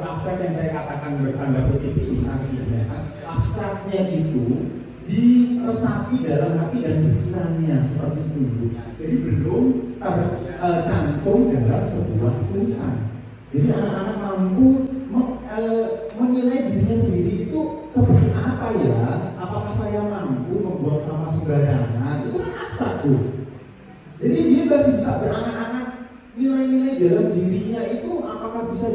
abstrak yang saya katakan bertanda kutip ini artinya abstraknya itu diresapi dalam hati dan pikirannya seperti itu. Jadi belum tercantum dalam sebuah tulisan. Jadi anak-anak mampu menilai dirinya sendiri itu seperti apa ya? Apakah saya mampu membuang sampah sembarangan? Itu kan abstrak tuh. Jadi dia masih bisa berangan-angan nilai-nilai dalam dirinya itu apakah bisa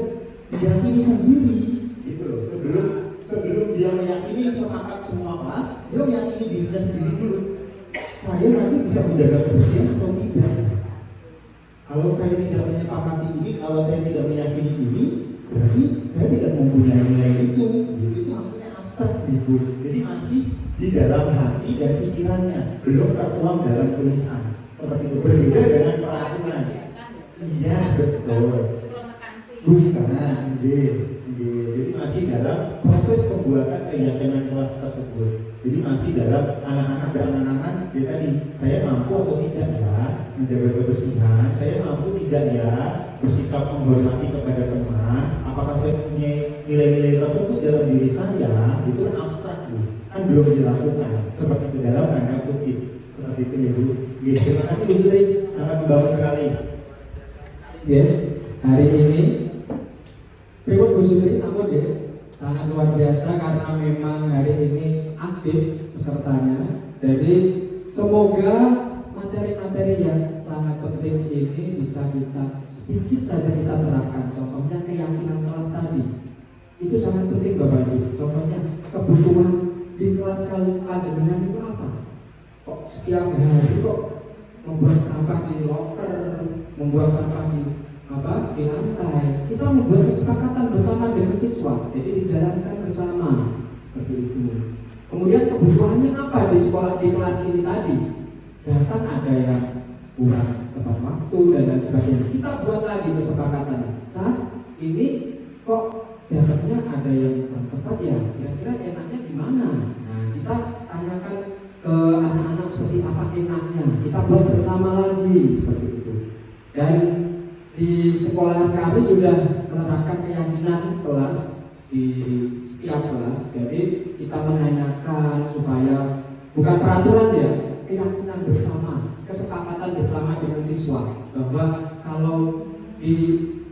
diyakini sendiri gitu loh. Sebelum dia meyakini sepakat semua kelas, dia meyakini dirinya sendiri dulu. Saya nanti bisa menjaga kebersihan atau tidak? Kalau saya tidak menyepakati ini, kalau saya tidak meyakini ini, berarti saya tidak mempunyai nilai itu maksudnya abstrak Ibu. Jadi masih di dalam hati dan pikirannya, belum tertuang dalam tulisan. Seperti itu, berbeda dengan peraturan. Iya betul. Bukan, jadi masih dalam proses pembuatan keyakinan kelas tersebut. Jadi masih dalam anak-anak berangan-angan. Dia tadi, saya mampu atau tidak ya menjaga kebersihan, saya mampu tidak ya bersikap menghormati kepada teman, apakah saya punya nilai-nilai tersebut dalam diri saya, itu kan abstrak kan belum dilakukan. Seperti itu dalam tanda kutip. Seperti itu ya Bu. Terima kasih Bu Sri, sangat membangun sekali. Ya, hari ini Pripun Bu Sri sama dia sangat luar biasa karena memang hari ini aktif pesertanya. Jadi semoga materi-materi yang sangat penting ini bisa kita sedikit saja kita terapkan. Contohnya keyakinan kelas tadi itu sangat penting Bapak Ibu. Contohnya kebutuhan di kelas kajian itu apa? Kok setiap hari kok membuang sampah di loker, membuang sampah di lantai. Kita membuat kesepakatan bersama dengan siswa, jadi dijalankan bersama seperti itu. Kemudian kebutuhannya apa di sekolah di kelas ini tadi? Datang ada yang kurang tepat waktu dan lain sebagainya. Kita buat lagi kesepakatan. Saat ini kok datangnya ada yang kurang tepat ya? Kira-kira enaknya gimana? Nah, kita tanyakan ke anak-anak seperti apa enaknya. Kita buat bersama lagi seperti itu. Dan di sekolah kami sudah menerapkan keyakinan kelas di setiap kelas. Jadi kita menanyakan supaya bukan peraturan ya, keyakinan bersama, kesepakatan bersama dengan siswa bahwa kalau di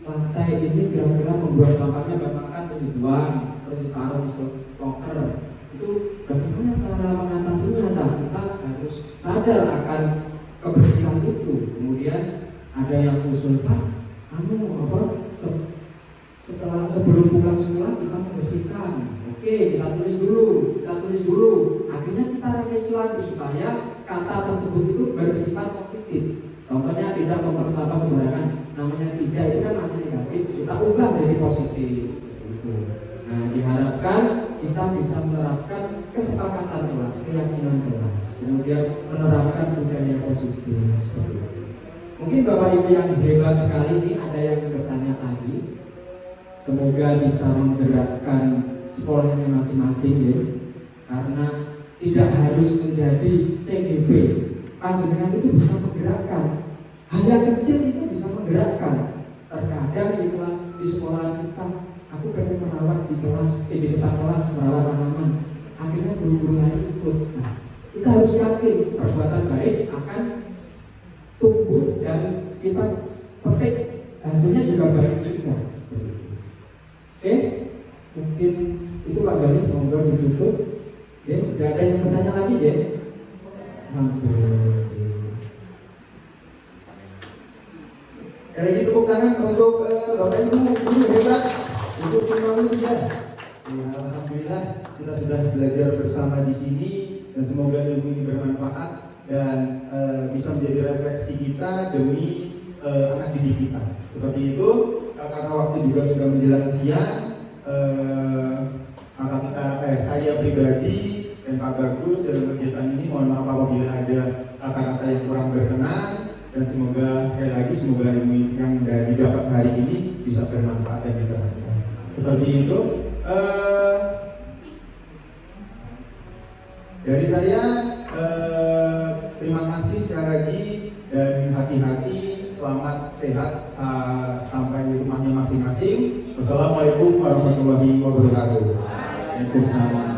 lantai ini kira-kira membuang sampahnya bagaimana terus dibuang, terus ditaruh di loker. Itu bagaimana cara mengatasinya? Kita harus sadar akan kebersihan itu. Kemudian ada yang usul, Pak, setelah sebelum pulang sekolah kita membersihkan. Oke, kita tulis dulu. Akhirnya kita revisi lagi supaya kata tersebut itu bersifat positif. Contohnya tidak membuang sampah sembarangan. Namanya tidak itu kan masih negatif. Kita ubah jadi positif. Nah, diharapkan kita bisa menerapkan kesepakatan kelas, keyakinan kelas, kemudian menerapkan budaya positif. Mungkin Bapak Ibu yang hebat sekali ini ada yang bertanya lagi. Semoga bisa menggerakkan sekolahnya masing-masing ya. Karena tidak harus menjadi CGP. Panjenengan itu bisa menggerakkan. Hal yang kecil itu bisa menggerakkan. Terkadang di kelas di sekolah kita, aku pengen merawat di depan kelas merawat tanaman. Akhirnya guru-guru lain ikut. Nah, kita harus yakin perbuatan baik akan tumbuh dan kita petik hasilnya juga baik juga. Oke, mungkin itu Pak Gali, monggo ditutup. Oke, tidak ada yang bertanya lagi ya? Sekali lagi tepuk tangan untuk Bapak Ibu guru hebat untuk semuanya juga. Alhamdulillah kita sudah belajar bersama di sini dan semoga ilmu ini bermanfaat dan bisa menjadi refleksi kita demi anak didik kita. Seperti itu, karena waktu juga sudah menjelang siang, saya pribadi dan Pak Bagus dalam kegiatan ini mohon maaf apabila ada kata-kata yang kurang berkenan dan semoga ilmu yang didapat hari ini bisa bermanfaat dan diterapkan. Seperti itu. Dari saya terima kasih sekali lagi dan hati-hati, selamat sehat sampai di rumahnya masing-masing. Wassalamualaikum warahmatullahi wabarakatuh. Waalaikumsalam.